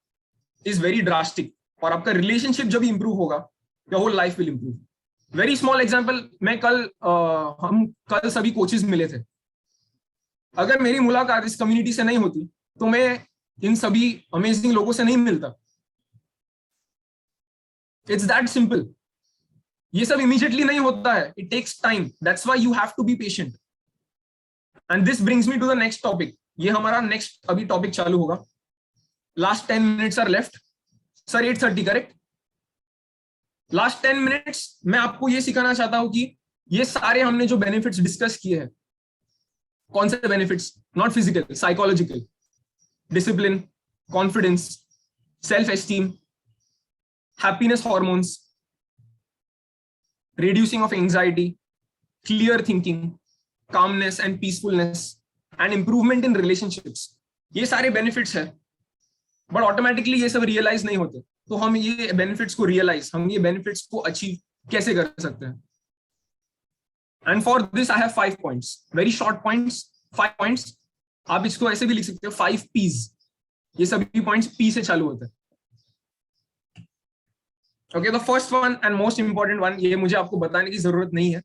is very drastic. और आपका रिलेशनशिप जब इंप्रूव होगा, your whole life will improve. Very small example, हम कल सभी कोचेस मिले थे. अगर मेरी मुलाकात इस कम्युनिटी से नहीं होती तो मैं इन सभी अमेजिंग लोगों से नहीं मिलता. It's that simple. ये सब इमीडिएटली नहीं होता है. It takes time. That's why you have to be patient. And this brings me to the next topic. ये हमारा नेक्स्ट अभी टॉपिक चालू होगा. Last 10 minutes are left. Sir 8:30 correct. Last 10 minutes मैं आपको ये सिखाना चाहता हूं कि ये सारे हमने जो बेनिफिट्स डिस्कस किए हैं, कौन से benefits, not physical, psychological, discipline, confidence, self esteem, happiness hormones, reducing of anxiety, clear thinking, calmness and peacefulness, and improvement in relationships. ये सारे benefits है, but automatically ये सब realize नहीं होते. तो हम ये benefits को realize, हम ये benefits को achieve कैसे कर सकते हैं? And for this I have 5 points, very short points, 5 points. आप इसको ऐसे भी लिख सकते हो 5 P's. ये सभी points P से चालू होते हैं. Okay, the first one and most important one, ये मुझे आपको बताने की जरूरत नहीं है.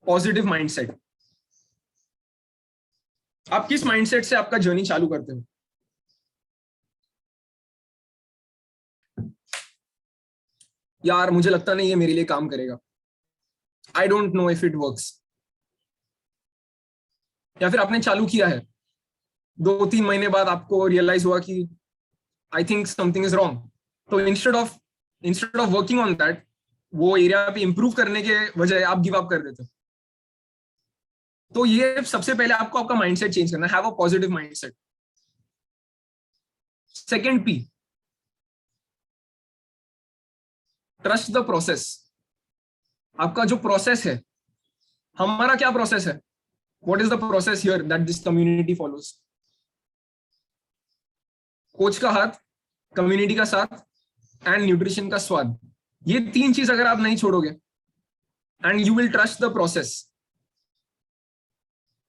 Positive mindset. आप किस माइंडसेट से आपका जर्नी चालू करते हो? यार मुझे लगता नहीं ये मेरे लिए काम करेगा. I don't know if it works. या फिर आपने चालू किया है, 2-3 महीने बाद आपको रियलाइज हुआ कि I think something is wrong. तो instead of working on that, वो एरिया पे इंप्रूव करने के बजाय आप गिव अप कर देते हो. तो ये सबसे पहले आपको आपका माइंडसेट चेंज करना है. Have a positive mindset. Second P, trust the process. आपका जो प्रोसेस है, हमारा क्या प्रोसेस है? What is the process here that this community follows? Coach का हाथ, कम्युनिटी का साथ एंड न्यूट्रिशन का स्वाद. ये 3 चीज अगर आप नहीं छोड़ोगे and you will trust the process,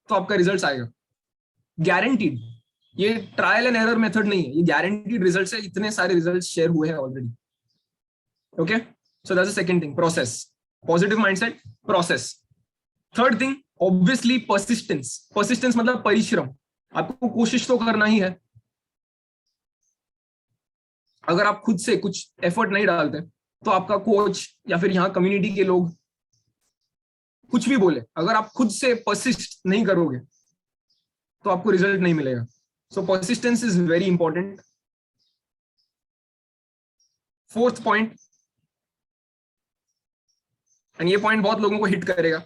तो आपका रिजल्ट आएगा गारंटीड. ये ट्रायल एंड एरर मेथड नहीं है, ये गारंटीड रिजल्ट है. इतने सारे रिजल्ट शेयर हुए हैं already. Okay, so that's the second thing, process. Positive mindset, process. Third thing, obviously persistence. Persistence मतलब परिश्रम. आपको कोशिश तो करना ही है. अगर आप खुद से कुछ एफर्ट नहीं डालते तो आपका कोच या फिर यहाँ कम्युनिटी के लोग कुछ भी बोले, अगर आप खुद से परसिस्ट नहीं करोगे तो आपको रिजल्ट नहीं मिलेगा. So persistence is very important. Fourth point, and ये पॉइंट बहुत लोगों को हिट करेगा,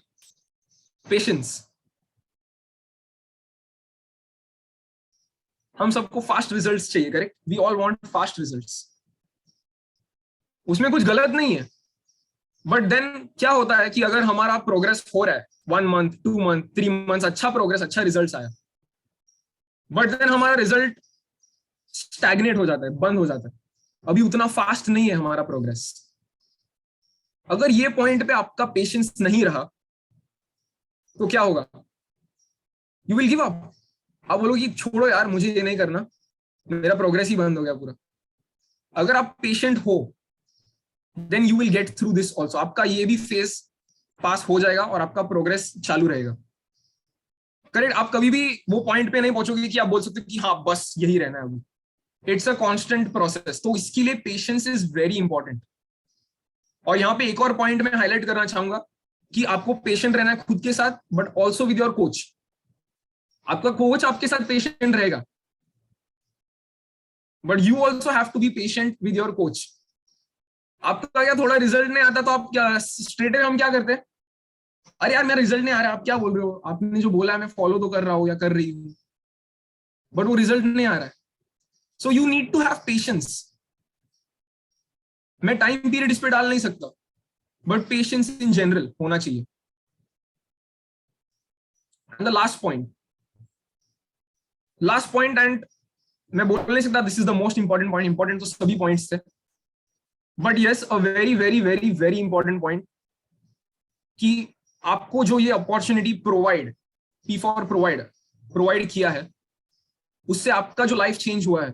पेशेंस. हम सबको फास्ट रिजल्ट्स चाहिए, correct? We all want fast results. उसमें कुछ गलत नहीं है, बट देन क्या होता है कि अगर हमारा प्रोग्रेस हो रहा है 1 मंथ, 2 मंथ, 3 मंथ, अच्छा प्रोग्रेस, अच्छा रिजल्ट आया, बट देन हमारा रिजल्ट स्टैग्नेट हो जाता है, बंद हो जाता है. अभी उतना फास्ट नहीं है हमारा प्रोग्रेस. अगर ये पॉइंट पे आपका पेशेंस नहीं रहा तो क्या होगा? You will give up. आप बोलोगे छोड़ो यार, मुझे ये नहीं करना, मेरा प्रोग्रेस ही बंद हो गया पूरा. अगर आप पेशेंट हो then you will get through this also. आपका ये भी फेज पास हो जाएगा और आपका प्रोग्रेस चालू रहेगा. करेक्ट? आप कभी भी वो पॉइंट पे नहीं पहुंचोगे कि आप बोल सकते हो कि हाँ बस यही रहना है अभी. It's a constant process. तो इसके लिए पेशेंस इज वेरी इंपॉर्टेंट. और यहाँ पे एक और पॉइंट मैं हाईलाइट करना चाहूंगा कि आपको पेशेंट रहना है खुद के साथ, but also with your coach. आपका कोच आपके साथ पेशेंट रहेगा, but you also have to be patient with your coach. आपका क्या थोड़ा रिजल्ट नहीं आता तो आप क्या स्ट्रेट अवे हम क्या करते हैं? अरे यार मेरा रिजल्ट नहीं आ रहा, आप क्या बोल रहे हो? आपने जो बोला है मैं फॉलो तो कर रहा हूं या कर रही हूं, बट वो रिजल्ट नहीं आ रहा है. So you need to have patience. मैं टाइम पीरियड इस पे डाल नहीं सकता, बट पेशेंस इन जनरल होना चाहिए. And the last point, and मैं बोल नहीं सकता this is the most important point. Important तो सभी पॉइंट्स थे, but yes, a very very very very important point, कि आपको जो ये अपॉर्चुनिटी P फॉर प्रोवाइड किया है, उससे आपका जो लाइफ चेंज हुआ है,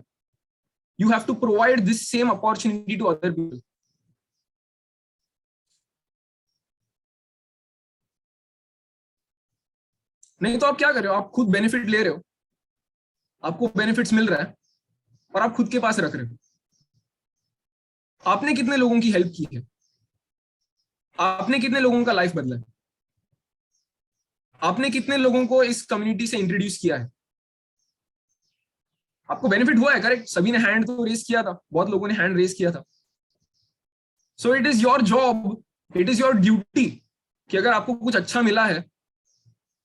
you have to provide this same opportunity to other people. नहीं तो आप क्या कर रहे हो, आप खुद बेनिफिट ले रहे हो, आपको बेनिफिट्स मिल रहा है और आप खुद के पास रख रहे हो। आपने कितने लोगों की हेल्प की है, आपने कितने लोगों का लाइफ बदला है, आपने कितने लोगों को इस कम्युनिटी से इंट्रोड्यूस किया है। आपको बेनिफिट हुआ है, करेक्ट, सभी ने हैंड तो रेज किया था, बहुत लोगों ने हैंड रेज किया था। सो it is your job, it is your duty कि अगर आपको कुछ अच्छा मिला है,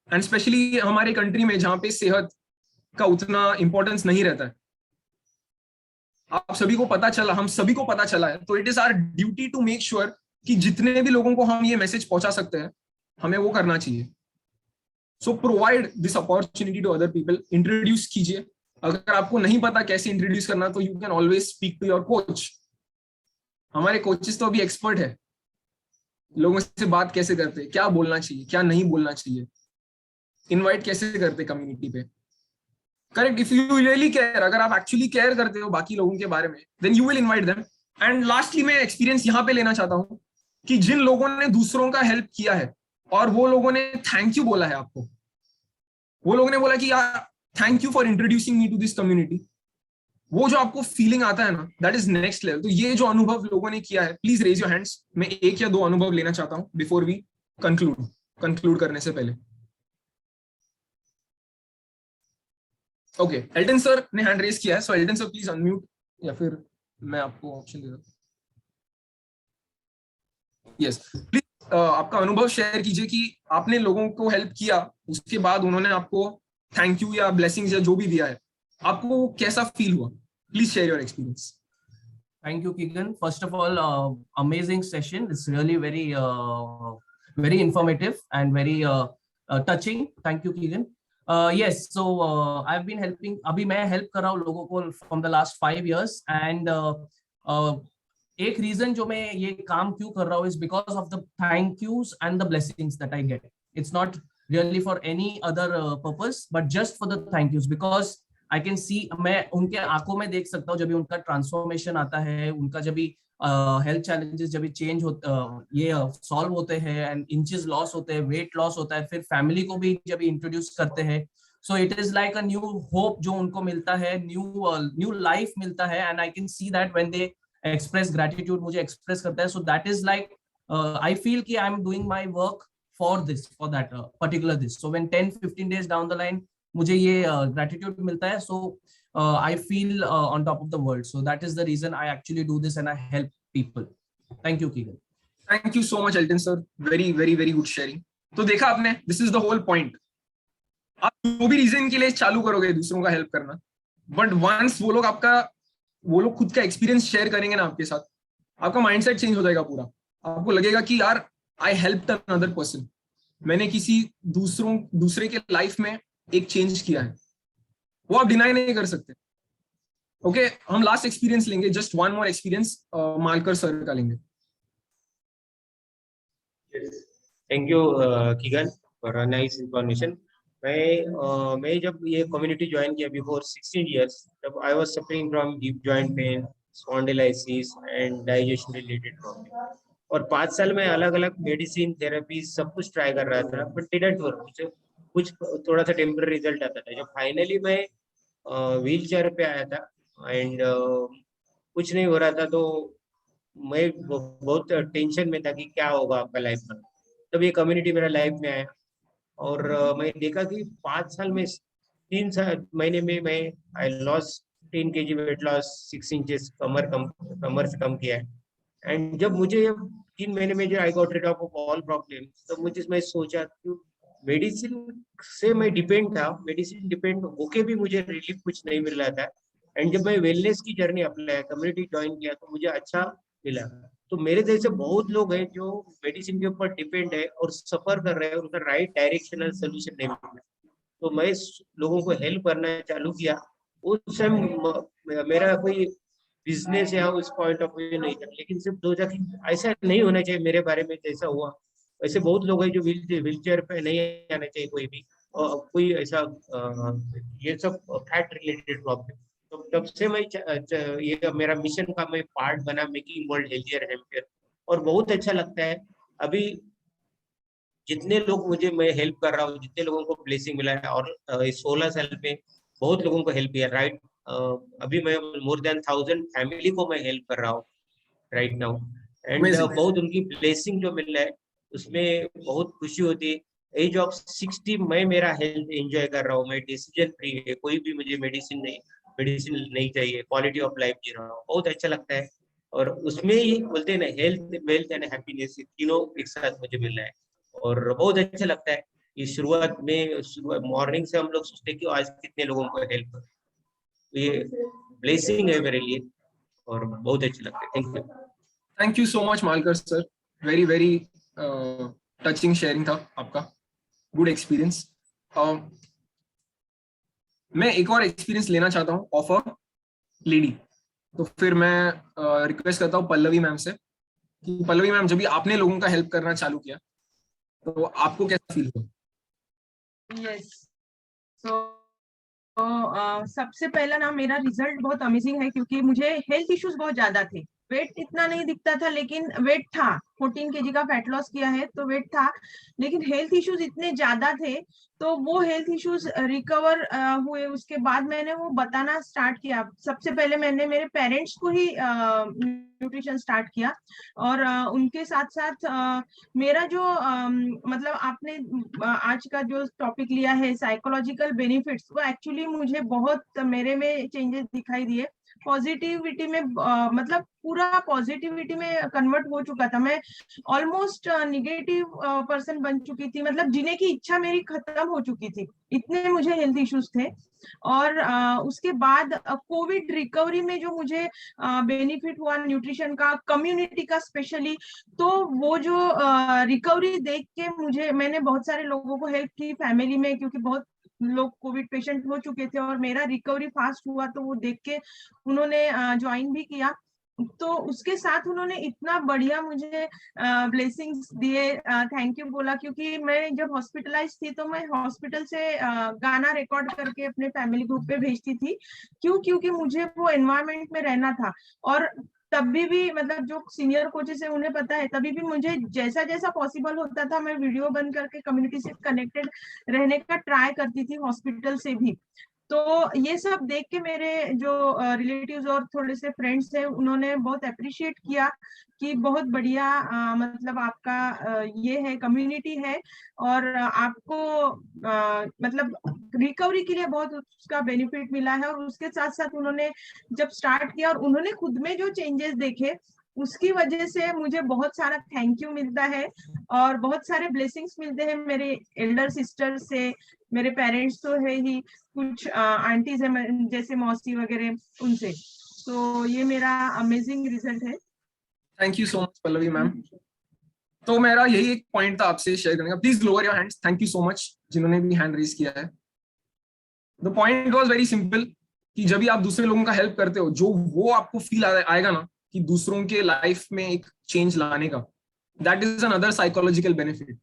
एंड स्पेशली हमारे कंट्री में जहां पे सेहत का उतना इंपॉर्टेंस नहीं रहता है, आप सभी को पता चला, हम सभी को पता चला है, तो it is our duty to make sure कि जितने भी लोगों को हम ये मैसेज पहुंचा सकते हैं, हमें वो करना चाहिए। So provide this opportunity to other people, introduce कीजिए। अगर आपको नहीं पता कैसे इंट्रोड्यूस करना, तो you can always speak to your coach. हमारे कोचेस तो अभी एक्सपर्ट है, लोगों से बात कैसे करते, क्या बोलना चाहिए, क्या नहीं बोलना चाहिए, इनवाइट कैसे करते कम्युनिटी पे, correct. If you really care, अगर आप एक्चुअली केयर करते हो बाकी लोगों के बारे में, then you will invite them. And lastly मैं एक्सपीरियंस यहाँ पे लेना चाहता हूँ कि जिन लोगों ने दूसरों का हेल्प किया है और वो लोगों ने थैंक यू बोला है आपको, वो लोगों ने बोला कि यार thank you for introducing me to this community, वो जो आपको फीलिंग आता है ना, दैट इज नेक्स्ट लेवल। तो ये जो अनुभव लोगों ने किया है, प्लीज रेज योर हैंड्स। मैं एक या दो अनुभव लेना चाहता हूँ बिफोर वी कंक्लूड करने से पहले। ओके, एल्टन सर ने हैंड रेज किया है, सो एल्टन सर प्लीज अनम्यूट, या फिर मैं आपको ऑप्शन दे दूं। यस, प्लीज आपका अनुभव शेयर कीजिए कि आपने लोगों को हेल्प किया, उसके बाद उन्होंने आपको थैंक यू या ब्लेसिंग्स या जो भी दिया है, आपको कैसा फील हुआ। Please share your experience. Thank you, Keegan. First of all, amazing session. It's really very informative and very touching. Thank you, Keegan. Yes, so I've been helping. अभी मैं help कर रहा हूँ लोगों को from the last 5 years, and एक reason जो मैं ये काम क्यों कर रहा हूँ is because of the thank yous and the blessings that I get. It's not really for any other purpose, but just for the thank yous, because I can सी, मैं उनके आंखों में देख सकता हूँ जब भी उनका ट्रांसफॉर्मेशन आता है, उनका जब भी हेल्थ चैलेंजेस जब भी चेंज होते, ये सॉल्व होते हैं, एंड इंचेस लॉस होते हैं, वेट लॉस होता है, फिर फैमिली को भी जब इंट्रोड्यूस करते हैं, so it is like a new hope जो उनको मिलता है, न्यू लाइफ मिलता है। And I can see that when they express gratitude, मुझे एक्सप्रेस करता है, so that is like I feel कि I am doing my work for this, for that particular this. So when 10-15 days down the line मुझे ये gratitude मिलता है, so I feel on top of the world. So that is the reason I actually do this and I help people. Thank you, Keegan. Thank you so much Elton sir, very very very good sharing. तो देखा आपने, this is the whole point. आप जो भी reason के लिए चालू करोगे दूसरों का हेल्प करना, बट वंस वो लोग खुद का एक्सपीरियंस शेयर करेंगे ना आपके साथ, आपका माइंडसेट चेंज हो जाएगा पूरा। आपको लगेगा कि यार आई हेल्प्ड अनदर पर्सन, मैंने किसी दूसरे के लाइफ में एक चेंज किया है, वो आप डिनाई नहीं कर सकते। ओके, हम लास्ट एक्सपीरियंस लेंगे, just one more experience Malkar sir का लेंगे। Thank you Keegan for nice information. मैं जब ये कम्युनिटी ज्वाइन किया बिफोर 16 years, तब I was suffering from deep joint pain, spondylosis and digestion related problem, और 5 साल में अलग अलग मेडिसिन, थेरेपी सब कुछ ट्राई कर रहा था, बट डिडंट वर्क। मुझे कुछ थोड़ा सा टेम्पररी रिजल्ट आता था। जब फाइनली मैं व्हील चेयर पे आया था एंड कुछ नहीं हो रहा था, तो मैं बहुत टेंशन में था कि क्या होगा आपका लाइफ में। तब ये कम्युनिटी मेरा लाइफ में आया, और मैं देखा कि 5 साल में 3 महीने में मैं I loss 10 kg weight loss, 6 inches कमर से कम किया है। एंड जब मुझे 3 महीने में जो I got rid of all problem, तो मैं सोचा कि मेडिसिन से मैं डिपेंड था, मेडिसिन डिपेंड होके भी मुझे रिलीफ कुछ नहीं मिल रहा था। एंड जब मैं वेलनेस की जर्नी अपनाया, कम्युनिटी ज्वाइन किया, तो मुझे अच्छा मिला। तो मेरे जैसे बहुत लोग हैं जो मेडिसिन के ऊपर डिपेंड है और सफर कर रहे हैं, उनका राइट डायरेक्शनल सोल्यूशन नहीं मिल रहा। तो मैं लोगों को हेल्प करना चालू किया। उस टाइम मेरा कोई बिजनेस या उस पॉइंट ऑफ व्यू नहीं था, लेकिन सिर्फ सोचा कि ऐसा नहीं होना चाहिए मेरे बारे में जैसा हुआ। ऐसे बहुत लोग हैं जो व्हील चेयर पे नहीं आना चाहिए कोई भी, और कोई ऐसा ये सब फैट रिलेटेड प्रॉब्लम। तो तब से मैं ये मेरा मिशन का मैं पार्ट बना, मेकिंग वर्ल्ड हेल्थियर हेम्पियर, और बहुत अच्छा लगता है। अभी जितने लोग मुझे मैं हेल्प कर रहा हूँ, जितने लोगों को ब्लेसिंग मिला है, और इस 16 साल में बहुत लोगों को हेल्प किया, राइट। अभी मैं मोर देन 1000 फैमिली को मैं हेल्प कर रहा हूँ राइट नाउ, एंड Amazing. बहुत उनकी ब्लेसिंग जो मिल रहा है उसमें बहुत खुशी होती है। एज ऑफ 60 मैं मेरा हेल्थ एंजॉय कर रहा हूँ, मैं डिसीजन फ्री है, कोई भी मुझे मेडिसिन नहीं चाहिए, क्वालिटी ऑफ लाइफ जी रहा हूँ, बहुत अच्छा लगता है। और उसमें ही बोलते हैं ना, हेल्थ वेल्थ एंड हैप्पीनेस, तीनों एक साथ मुझे मिल रहा है, और बहुत अच्छा लगता है। कि शुरुआत में मॉर्निंग से हम लोग सोचते हैं कि आज कितने लोगों को हेल्प कर, तो ये ब्लेसिंग है मेरे लिए, और बहुत अच्छा लगता है। Thank you. Thank you so much Malkar sir, very very touching sharing था आपका, गुड एक्सपीरियंस। मैं एक और एक्सपीरियंस लेना चाहता हूँ ऑफ अ लेडी, तो फिर मैं रिक्वेस्ट करता हूँ पल्लवी मैम से कि पल्लवी मैम, जब भी आपने लोगों का हेल्प करना चालू किया तो आपको कैसा फील हुआ? यस, तो सबसे पहला ना मेरा रिजल्ट बहुत अमेजिंग है, क्योंकि मुझे हेल्थ इश्यूज बहुत ज्यादा थे। वेट इतना नहीं दिखता था, लेकिन वेट था, 14 kg का फैट लॉस किया है तो वेट था, लेकिन हेल्थ इश्यूज इतने ज्यादा थे। तो वो हेल्थ इश्यूज रिकवर हुए, उसके बाद मैंने वो बताना स्टार्ट किया। सबसे पहले मैंने मेरे पेरेंट्स को ही न्यूट्रिशन स्टार्ट किया, और उनके साथ साथ मेरा जो मतलब आपने आज का जो टॉपिक लिया है साइकोलॉजिकल बेनिफिट्स, वो एक्चुअली मुझे बहुत मेरे में चेंजेस दिखाई दिए। पॉजिटिविटी में मतलब पूरा पॉजिटिविटी में कन्वर्ट हो चुका था मैं, ऑलमोस्ट निगेटिव पर्सन बन चुकी थी, मतलब जीने की इच्छा मेरी खत्म हो चुकी थी, इतने मुझे हेल्थ इश्यूज थे। और उसके बाद कोविड रिकवरी में जो मुझे बेनिफिट हुआ न्यूट्रिशन का, कम्युनिटी का स्पेशली, तो वो जो रिकवरी देख के मैंने बहुत सारे लोगों को हेल्प की फैमिली में, क्योंकि बहुत लोग कोविड पेशेंट हो चुके थे और मेरा रिकवरी फास्ट हुआ, तो वो देख के उन्होंने ज्वाइन भी किया। तो उसके साथ उन्होंने इतना बढ़िया मुझे ब्लेसिंग्स दिए, थैंक यू बोला, क्योंकि मैं जब हॉस्पिटलाइज थी तो मैं हॉस्पिटल से गाना रिकॉर्ड करके अपने फैमिली ग्रुप पे भेजती थी। क्योंकि मुझे वो एनवायरनमेंट में रहना था, और तभी भी मतलब जो सीनियर कोचेस है उन्हें पता है, तभी भी मुझे जैसा जैसा पॉसिबल होता था मैं वीडियो बन करके कम्युनिटी से कनेक्टेड रहने का ट्राई करती थी, हॉस्पिटल से भी। तो ये सब देख के मेरे जो रिलेटिव्स और थोड़े से फ्रेंड्स हैं, उन्होंने बहुत अप्रिशिएट किया कि बहुत बढ़िया मतलब आपका ये है, कम्युनिटी है, और आपको मतलब रिकवरी के लिए बहुत उसका बेनिफिट मिला है। और उसके साथ साथ उन्होंने जब स्टार्ट किया और उन्होंने खुद में जो चेंजेस देखे, उसकी वजह से मुझे बहुत सारा थैंक यू मिलता है, और बहुत सारे ब्लेसिंग्स मिलते हैं मेरे एल्डर सिस्टर से, मेरे पेरेंट्स तो है ही, कुछ आंटीज है जैसे मौसी वगैरह, उनसे। तो ये मेरा अमेजिंग रिजल्ट है। Thank you so much Pallavi ma'am. तो मेरा यही एक पॉइंट था आपसे शेयर करने का। Please lower your hands, thank you so much जिन्होंने भी हैंड रेज किया है। The point was very simple कि जब भी आप दूसरे लोगों का हेल्प करते हो, जो वो आपको फील आएगा ना कि दूसरों के लाइफ में एक चेंज लाने का, that is another psychological benefit.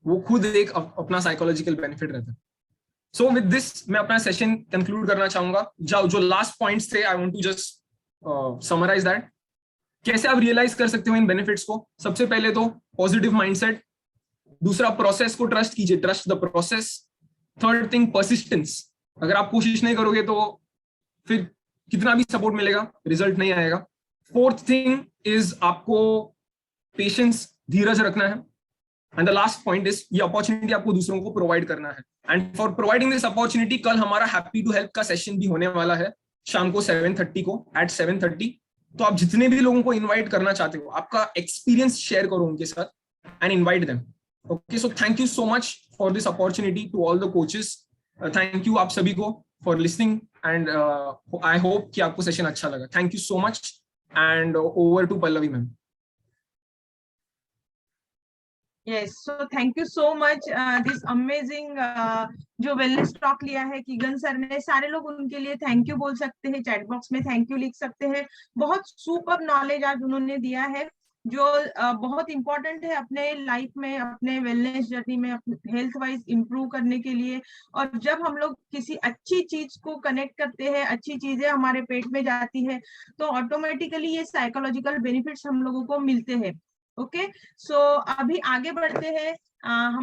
वो खुद एक अपना साइकोलॉजिकल बेनिफिट रहता है। सो विद दिस मैं अपना सेशन कंक्लूड करना चाहूंगा। जो लास्ट पॉइंट्स थे, I want to just summarise that. कैसे आप रियलाइज कर सकते हो इन बेनिफिट्स को? सबसे पहले तो पॉजिटिव माइंडसेट, दूसरा प्रोसेस को ट्रस्ट कीजिए, trust the process. Third thing persistence, अगर आप कोशिश नहीं करोगे तो फिर कितना भी सपोर्ट मिलेगा, रिजल्ट नहीं आएगा। फोर्थ थिंग इज आपको पेशेंस, धीरज रखना है। And the last point is ये अपॉर्चुनिटी आपको दूसरों को प्रोवाइड करना है। And for providing this opportunity, कल हमारा हैप्पी टू हेल्प का सेशन भी होने वाला है शाम को 7:30 को, एट 7:30। तो आप जितने भी लोगों को इनवाइट करना चाहते हो, आपका एक्सपीरियंस शेयर करो उनके साथ and invite them. Okay, so thank you so much for this opportunity to all the coaches. Thank you आप सभी को for listening, and I hope कि आपको सेशन अच्छा लगा। Thank you so much, and over to Pallavi ma'am. Yes, so thank you so much. This amazing जो wellness talk लिया है किगन सर ने, सारे लोग उनके लिए थैंक यू बोल सकते हैं, चैट बॉक्स में थैंक यू लिख सकते हैं। बहुत सुपर नॉलेज आज उन्होंने दिया है, जो बहुत इंपॉर्टेंट है अपने लाइफ में, अपने वेलनेस जर्नी में, अपने हेल्थ वाइज इम्प्रूव करने के लिए। और जब हम लोग किसी अच्छी चीज को कनेक्ट करते हैं, अच्छी चीजें हमारे पेट में जाती है, तो ऑटोमेटिकली ये साइकोलॉजिकल बेनिफिट्स हम लोगों को मिलते हैं। ओके, सो अभी आगे बढ़ते हैं। हम